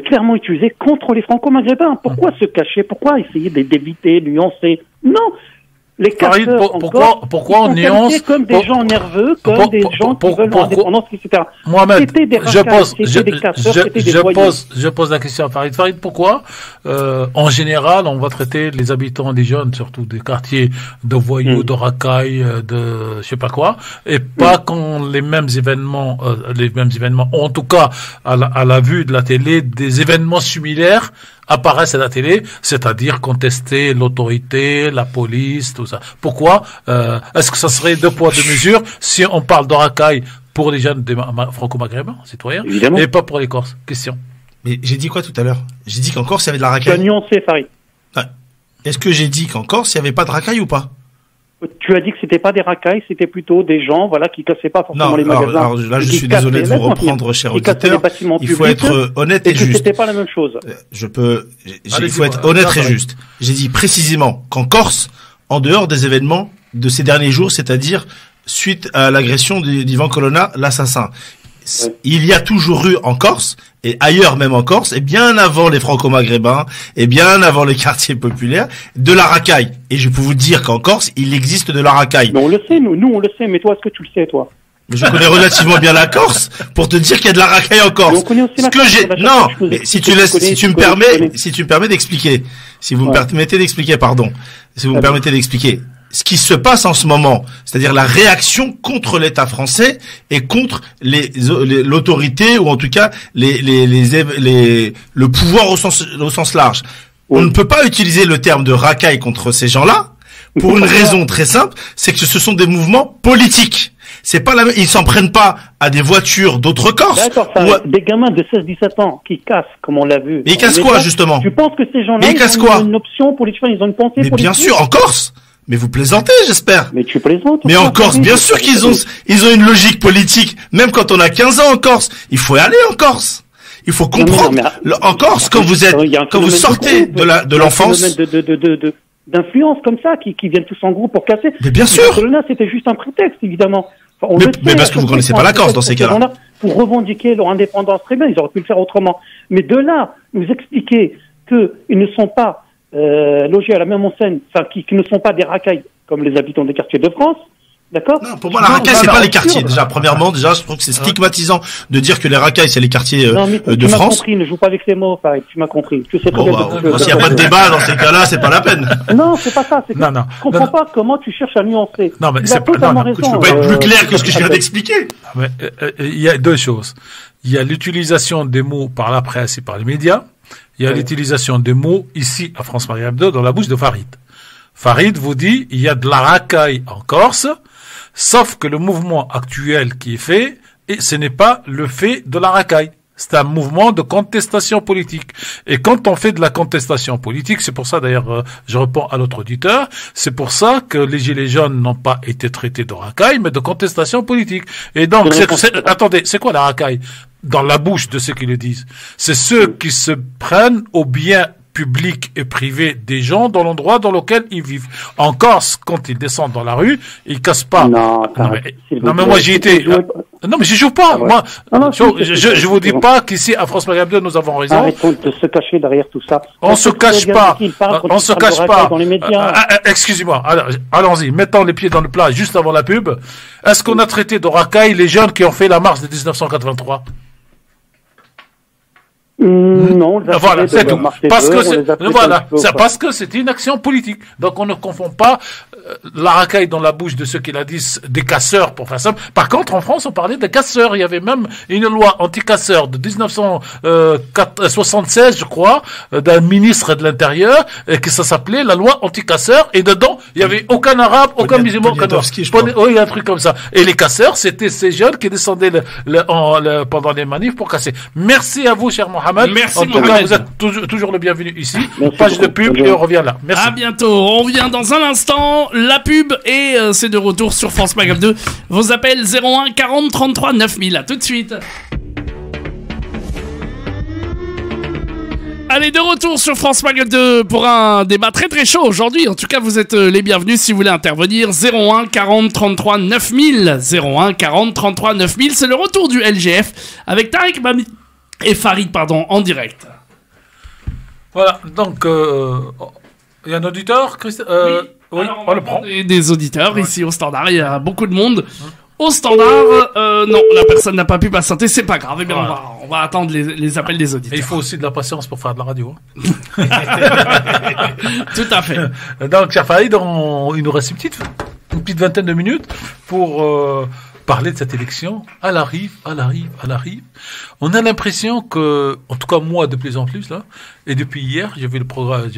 clairement utilisés contre les franco-maghrébins. Pourquoi se cacher? Pourquoi essayer d'éviter, nuancer? Non! Les casseurs, pourquoi on nuance comme des gens nerveux, comme des gens qui veulent l'indépendance, etc. Mohamed, je pose la question à Farid. Farid, pourquoi, en général, on va traiter les habitants, les jeunes, surtout des quartiers de voyous, de racailles, de je sais pas quoi, et pas quand les mêmes événements, en tout cas, à la vue de la télé, des événements similaires apparaissent à la télé, c'est-à-dire contester l'autorité, la police, tout ça. Pourquoi est-ce que ça serait deux poids, deux mesures si on parle de racaille pour les jeunes franco-maghrébins, citoyens, évidemment, et pas pour les Corses? Question. Mais j'ai dit quoi tout à l'heure? J'ai dit qu'en Corse, il y avait de la racaille. Tu as nuancé, Farid. Est-ce que j'ai dit qu'en Corse, il n'y avait pas de racaille ou pas? Tu as dit que c'était pas des racailles, c'était plutôt des gens, qui cassaient pas forcément les magasins. Alors là, je suis désolé de vous reprendre, cher auditeur. Il faut être honnête et juste. C'était pas la même chose. Il faut être honnête et juste. J'ai dit précisément qu'en Corse, en dehors des événements de ces derniers jours, c'est-à-dire suite à l'agression d'Yvan Colonna, l'assassin, il y a toujours eu en Corse, et ailleurs même en Corse, et bien avant les franco-maghrébins, et bien avant les quartiers populaires, de la racaille. Et je peux vous dire qu'en Corse, il existe de la racaille. Mais on le sait, nous on le sait, mais toi, est-ce que tu le sais, toi? Je connais relativement bien la Corse pour te dire qu'il y a de la racaille en Corse. Si tu me permets d'expliquer, si vous me permettez d'expliquer, ce qui se passe en ce moment, c'est-à-dire la réaction contre l'État français et contre l'autorité, ou en tout cas le pouvoir au sens large. On ne peut pas utiliser le terme de racaille contre ces gens-là pour une raison très simple, c'est que ce sont des mouvements politiques. C'est pas ils s'en prennent pas à des voitures d'autres Corses. D'accord, des gamins de 16-17 ans qui cassent, comme on l'a vu. Mais ils cassent quoi, justement? Tu penses que ces gens-là, ont une option politique, ils ont une pensée politique? Mais bien sûr, en Corse. Mais vous plaisantez, j'espère. Mais tu plaisantes. Mais en Corse, bien sûr qu'ils ont une logique politique. Même quand on a 15 ans en Corse, il faut aller en Corse. Il faut comprendre. En Corse, quand vous sortez de l'enfance. D'influence comme ça, qui viennent tous en groupe pour casser. Mais bien sûr. Là, c'était juste un prétexte, évidemment. Mais parce que vous connaissez pas la Corse dans ces cas-là. Pour revendiquer leur indépendance, très bien, ils auraient pu le faire autrement. Mais de là, nous expliquer qu'ils ne sont pas logés à la même enseigne, qui ne sont pas des racailles comme les habitants des quartiers de France, D'accord. Non, pour moi, la racaille, c'est pas les quartiers. Déjà, premièrement, je trouve que c'est stigmatisant de dire que les racailles, c'est les quartiers de France. Tu m'as compris, ne joue pas avec ces mots, pareil. Tu m'as compris. Tu sais s'il n'y a pas de débat dans ces cas-là, c'est pas la peine. Non, c'est pas ça. C'est que je comprends pas comment tu cherches à nuancer. Non, mais c'est pas, je peux pas être plus clair que ce que je viens d'expliquer. Il y a deux choses. Il y a l'utilisation des mots par la presse et par les médias. Il y a l'utilisation des mots ici, à France Marie Hebdo, dans la bouche de Farid. Farid vous dit, il y a de la racaille en Corse, sauf que le mouvement actuel qui est fait, et ce n'est pas le fait de la racaille. C'est un mouvement de contestation politique. Et quand on fait de la contestation politique, c'est pour ça d'ailleurs, je réponds à l'autre auditeur, c'est pour ça que les Gilets jaunes n'ont pas été traités de racaille, mais de contestation politique. Et donc, attendez, c'est quoi la racaille? Dans la bouche de ceux qui le disent. C'est ceux qui se prennent au bien public et privé des gens dans l'endroit dans lequel ils vivent. En Corse, quand ils descendent dans la rue, ils cassent pas. Non, mais moi j'y étais. Non, mais j'y joue pas. Moi, je vous dis pas qu'ici à France Marie Hebdo nous avons raison. Arrêtons de se cacher derrière tout ça. On se cache pas. On se cache pas. Excusez-moi. Allons-y. Mettons les pieds dans le plat juste avant la pub. Est-ce qu'on a traité de racaille les jeunes qui ont fait la marche de 1983? Non, voilà, c'est tout. Parce que c'était une action politique. Donc on ne confond pas la racaille dans la bouche de ceux qui la disent des casseurs, pour faire simple. Par contre, en France, on parlait de casseurs. Il y avait même une loi anti-casseurs de 1976, je crois, d'un ministre de l'Intérieur, et que ça s'appelait la loi anti-casseurs. Et dedans, il y avait aucun arabe, aucun musulman, aucun noir. Oui, un truc comme ça. Et les casseurs, c'était ces jeunes qui descendaient pendant les manifs pour casser. Merci à vous, cher Mohamed. Merci, en tout cas, vous êtes toujours le bienvenu ici. Page de pub et on revient là. Merci. À bientôt. On revient dans un instant. La pub et c'est de retour sur France Maghreb 2. Vos appels 01 40 33 9000. À tout de suite. Allez, de retour sur France Maghreb 2 pour un débat très très chaud aujourd'hui. En tout cas, vous êtes les bienvenus si vous voulez intervenir. 01 40 33 9000. 01 40 33 9000. C'est le retour du LGF avec Tariq Mami et Farid, en direct. Voilà, donc, il y a un auditeur, Christophe oui, on le prend. Des auditeurs ici au standard, il y a beaucoup de monde. Au standard, non, la personne n'a pas pu patienter, c'est pas grave. Eh bien, on va attendre les appels des auditeurs. Et il faut aussi de la patience pour faire de la radio. Tout à fait. Donc, cher Farid, il nous reste une petite vingtaine de minutes pour parler de cette élection. Elle arrive. On a l'impression que, en tout cas moi de plus en plus là, et depuis hier, j'ai vu le programme,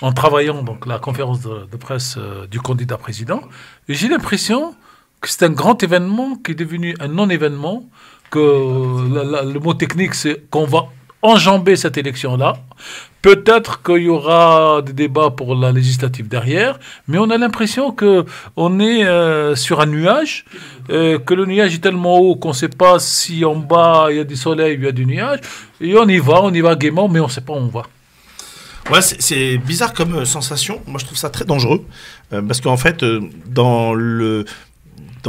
en travaillant donc la conférence de presse du candidat président, et j'ai l'impression que c'est un grand événement qui est devenu un non-événement, que le mot technique c'est qu'on va enjamber cette élection-là. Peut-être qu'il y aura des débats pour la législative derrière, mais on a l'impression que on est sur un nuage, que le nuage est tellement haut qu'on ne sait pas si en bas il y a du soleil ou il y a du nuage, et on y va gaiement, mais on ne sait pas où on va. Ouais, c'est bizarre comme sensation. Moi, je trouve ça très dangereux, parce qu'en fait, dans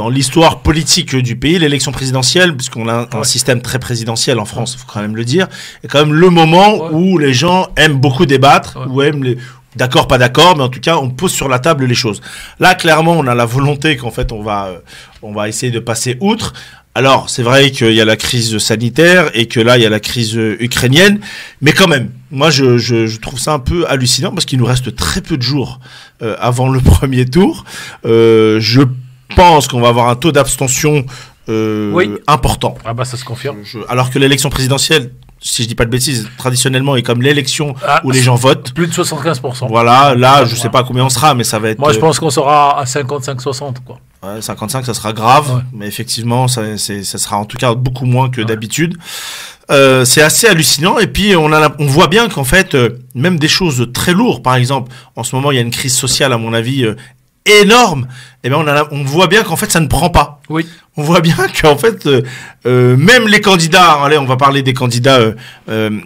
l'histoire politique du pays, l'élection présidentielle, puisqu'on a un système très présidentiel en France, il faut quand même le dire, est quand même le moment où les gens aiment beaucoup débattre, ou aiment d'accord, pas d'accord, mais en tout cas, on pose sur la table les choses. Là, clairement, on a la volonté qu'en fait, on va essayer de passer outre. Alors, c'est vrai qu'il y a la crise sanitaire et que là, il y a la crise ukrainienne, mais quand même, moi, je trouve ça un peu hallucinant parce qu'il nous reste très peu de jours avant le premier tour. Je pense qu'on va avoir un taux d'abstention important. Ah bah ça se confirme. Alors que l'élection présidentielle, si je dis pas de bêtises, traditionnellement est comme l'élection où les gens votent. Plus de 75%. Voilà, là je sais pas combien on sera, mais ça va être... Moi je pense qu'on sera à 55-60 quoi. Ouais, 55 ça sera grave, mais effectivement ça sera en tout cas beaucoup moins que d'habitude. C'est assez hallucinant et puis on voit bien qu'en fait même des choses très lourdes, par exemple en ce moment il y a une crise sociale à mon avis énorme, et bien on voit bien qu'en fait ça ne prend pas. Oui. On voit bien qu'en fait même les candidats, allez on va parler des candidats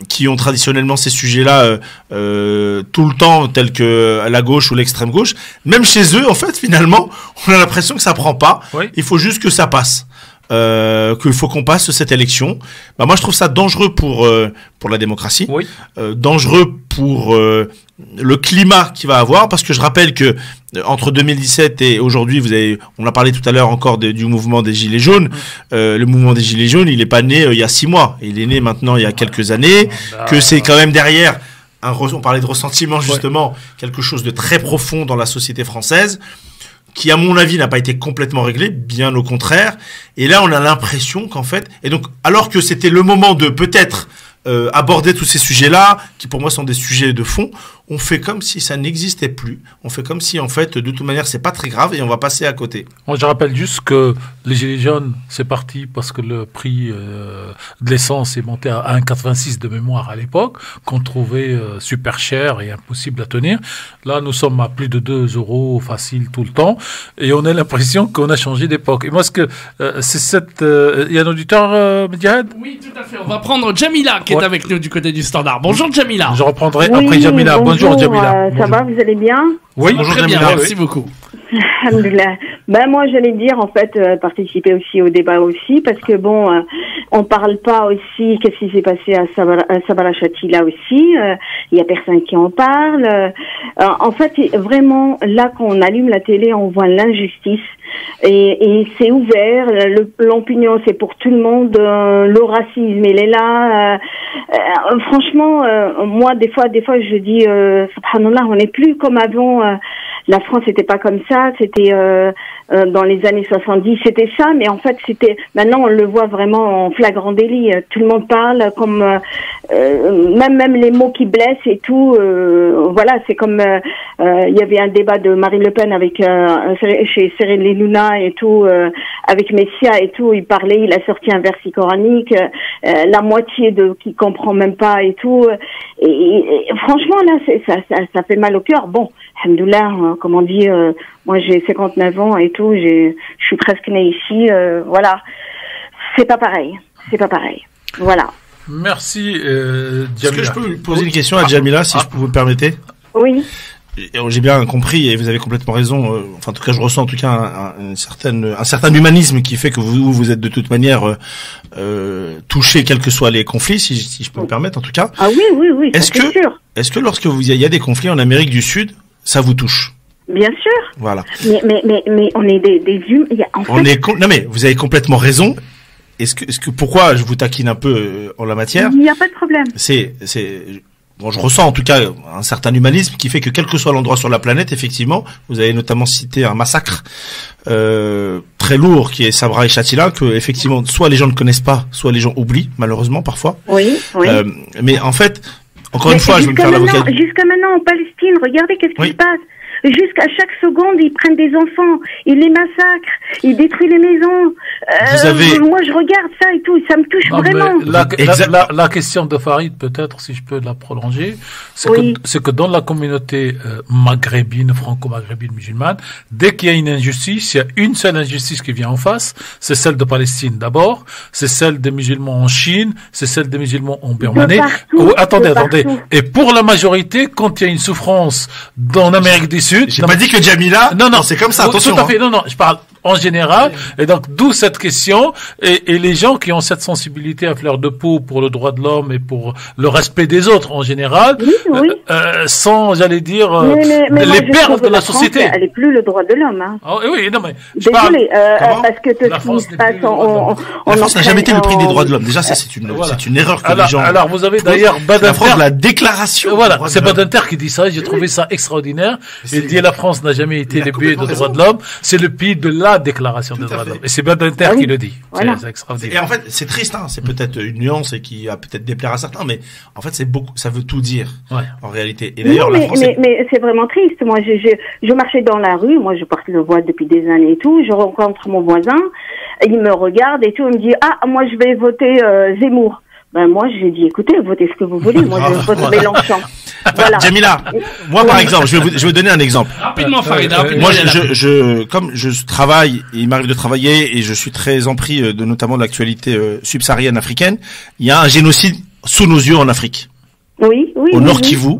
qui ont traditionnellement ces sujets-là tout le temps, tels que la gauche ou l'extrême gauche, même chez eux en fait finalement on a l'impression que ça prend pas. Oui. Il faut juste que ça passe. qu'il faut qu'on passe cette élection. Bah, moi, je trouve ça dangereux pour la démocratie, dangereux pour le climat qu'il va avoir, parce que je rappelle que entre 2017 et aujourd'hui, on a parlé tout à l'heure encore du mouvement des Gilets jaunes. Le mouvement des Gilets jaunes, il est pas né il y a 6 mois, il est né maintenant il y a quelques années, que c'est quand même derrière on parlait de ressentiment justement, quelque chose de très profond dans la société française, qui à mon avis n'a pas été complètement réglé, bien au contraire. Et là, on a l'impression qu'en fait, et donc alors que c'était le moment de peut-être aborder tous ces sujets-là, qui pour moi sont des sujets de fond, on fait comme si ça n'existait plus. On fait comme si, en fait, de toute manière, c'est pas très grave et on va passer à côté. Moi, je rappelle juste que les Gilets jaunes, c'est parti parce que le prix de l'essence est monté à 1,86 de mémoire à l'époque, qu'on trouvait super cher et impossible à tenir. Là, nous sommes à plus de 2 € facile tout le temps et on a l'impression qu'on a changé d'époque. Et moi, c'est cette... Il y a un auditeur, Medjahad ? Oui, tout à fait. On va prendre Jamila qui est avec nous du côté du Standard. Bonjour Jamila. Je reprendrai après Jamila. Bonjour Jamila. Ça va, vous allez bien? Oui, bonjour très Jamila. Bien, merci beaucoup. Alhamdoulilah. Moi, j'allais dire, en fait, participer aussi au débat aussi, parce que bon, on parle pas aussi qu'est-ce qui s'est passé à Sabara Shatila aussi. Il y a personne qui en parle. En fait, vraiment, là, quand on allume la télé, on voit l'injustice. Et c'est ouvert, l'opinion c'est pour tout le monde, le racisme il est là. Franchement, moi des fois je dis subhanallah, on n'est plus comme avant. La France n'était pas comme ça, c'était dans les années 70, c'était ça, mais en fait c'était maintenant on le voit vraiment en flagrant délit. Tout le monde parle comme même les mots qui blessent et tout. Voilà, c'est comme il y avait un débat de Marine Le Pen avec chez Cyril Hanouna et tout, avec Messia et tout, il a sorti un verset coranique, la moitié qui comprend même pas et tout, et franchement là ça fait mal au cœur. Bon, alhamdoulilah, comme on dit, moi j'ai 59 ans et tout, je suis presque née ici, voilà, c'est pas pareil, voilà. Merci Jamila. Est-ce que je peux poser une question à Jamila, si vous me permettez? Oui. J'ai bien compris et vous avez complètement raison. Enfin, en tout cas, je ressens en tout cas un certain humanisme qui fait que vous êtes de toute manière touché, quels que soient les conflits, si je peux me permettre, en tout cas. Ah oui. Est-ce que lorsque il y a des conflits en Amérique du Sud, ça vous touche? Bien sûr. Voilà. Mais on est des humains. Non mais vous avez complètement raison. Est-ce que pourquoi je vous taquine un peu en la matière? Il n'y a pas de problème. Bon, je ressens en tout cas un certain humanisme qui fait que quel que soit l'endroit sur la planète, effectivement, vous avez notamment cité un massacre très lourd qui est Sabra et Shatila, que effectivement soit les gens ne connaissent pas, soit les gens oublient malheureusement parfois. Oui. Mais en fait, encore une fois, je vais me faire l'avocat. Jusqu'à maintenant en Palestine, regardez qu'est-ce qui se passe. Jusqu'à chaque seconde, ils prennent des enfants, ils les massacrent, ils détruisent les maisons. Moi, je regarde ça et tout, ça me touche vraiment. La question de Farid, peut-être, si je peux la prolonger, c'est que dans la communauté maghrébine, franco-maghrébine musulmane, dès qu'il y a une injustice, il y a une seule injustice qui vient en face, c'est celle de Palestine d'abord, c'est celle des musulmans en Chine, c'est celle des musulmans en Birmanie. Attendez. Et pour la majorité, quand il y a une souffrance dans l'Amérique du Sud, j'ai pas dit que Jamila. Non, c'est comme ça. Attention. Tout à fait. Non, je parle en général. Et donc, d'où cette question. Et les gens qui ont cette sensibilité à fleur de peau pour le droit de l'homme et pour le respect des autres en général, sans, j'allais dire, les perles de la société. Elle est plus le droit de l'homme. Hein. Oui, non mais. Désolé, parce que tout ce qui se passe, la France n'a jamais été le prix des droits de l'homme. Déjà, ça c'est une erreur que les gens. Alors, vous avez d'ailleurs la France, la déclaration. Voilà, c'est Badinter qui dit ça. J'ai trouvé ça extraordinaire. Il dit la France n'a jamais été le pays des droits de l'homme, c'est le pays de la déclaration des droits de l'homme. Et c'est Badinter qui le dit. Voilà. C'est extraordinaire. Et en fait, c'est triste, hein. C'est peut-être une nuance et qui a peut-être déplaire à certains, mais en fait, c'est beaucoup, ça veut tout dire. En réalité. Et d'ailleurs, la France. Mais c'est vraiment triste. Moi, je marchais dans la rue, moi, je porte le voile depuis des années et tout, je rencontre mon voisin, il me regarde et tout, il me dit, moi, je vais voter, Zemmour. Ben, moi, j'ai dit, écoutez, votez ce que vous voulez. Moi, je vote Mélenchon. Voilà. Jamila, moi, par exemple, je vais vous donner un exemple. Rapidement, Farid. Moi, comme je travaille, il m'arrive de travailler et je suis très empris de notamment de l'actualité subsaharienne africaine. Il y a un génocide sous nos yeux en Afrique. Oui. Au Nord Kivu,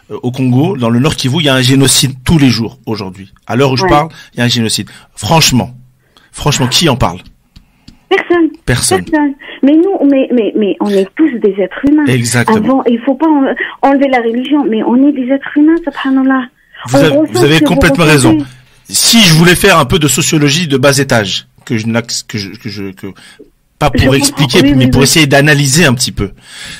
au Congo, dans le Nord Kivu, il y a un génocide tous les jours aujourd'hui. À l'heure où je parle, il y a un génocide. Franchement, qui en parle? Personne. Mais nous, mais on est tous des êtres humains. Exactement. Avant, il faut pas enlever la religion, mais on est des êtres humains, subhanallah. Vous avez complètement raison. Si je voulais faire un peu de sociologie de bas étage, pas pour expliquer, mais pour essayer d'analyser un petit peu,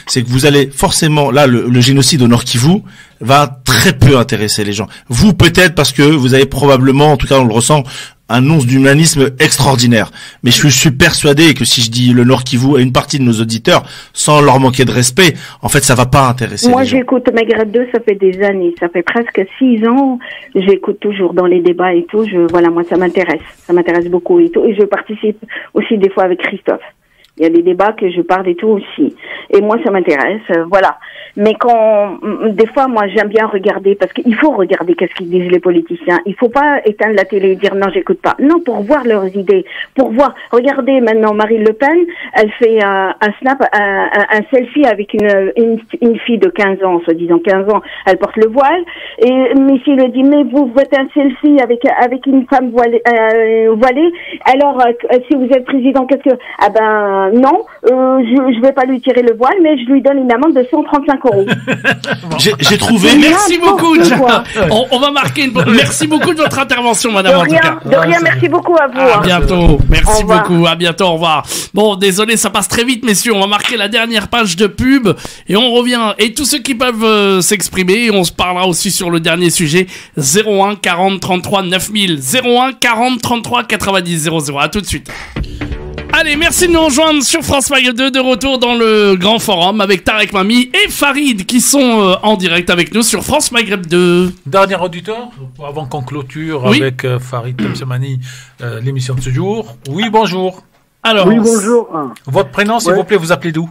c'est que vous allez forcément, là, le génocide au Nord Kivu va très peu intéresser les gens. Vous, peut-être, parce que vous avez probablement, en tout cas on le ressent, un once d'humanisme extraordinaire. Mais je suis persuadé que si je dis le Nord Kivu à une partie de nos auditeurs, sans leur manquer de respect, en fait, ça va pas intéresser Moi, les gens. j'écoute Maghreb 2, ça fait des années. Ça fait presque 6 ans. J'écoute toujours dans les débats et tout. Voilà, moi, ça m'intéresse. Ça m'intéresse beaucoup et tout. Et je participe aussi des fois avec Christophe. Il y a des débats que je parle et tout aussi. Et moi, ça m'intéresse, voilà. Mais des fois, moi, j'aime bien regarder, parce qu'il faut regarder qu'est-ce qu'ils disent les politiciens. Il faut pas éteindre la télé et dire non, j'écoute pas. Non, pour voir leurs idées. Pour voir. Regardez maintenant Marine Le Pen, elle fait un selfie avec une fille de 15 ans, soi-disant 15 ans. Elle porte le voile. Et Messi le dit, mais vous faites un selfie avec une femme voilée. Alors, si vous êtes président, qu'est-ce que... Ah ben, non, je vais pas lui tirer le voile, mais je lui donne une amende de 135 €. J'ai trouvé. Merci beaucoup. On va marquer une. Merci beaucoup de votre intervention, madame. De rien, merci beaucoup à vous. À bientôt. Merci beaucoup. À bientôt. Au revoir. Bon, désolé, ça passe très vite, messieurs. On va marquer la dernière page de pub et on revient. Et tous ceux qui peuvent s'exprimer, on se parlera aussi sur le dernier sujet. 01 40 33 9000. 01 40 33 90 00. À tout de suite. Allez, merci de nous rejoindre sur France Maghreb 2, de retour dans le grand forum avec Tarek Mami et Farid qui sont en direct avec nous sur France Maghreb 2. Dernier auditeur, avant qu'on clôture avec Farid Temsemani l'émission de ce jour. Oui, bonjour. Alors, oui, bonjour. Votre prénom, s'il vous plaît, vous appelez d'où?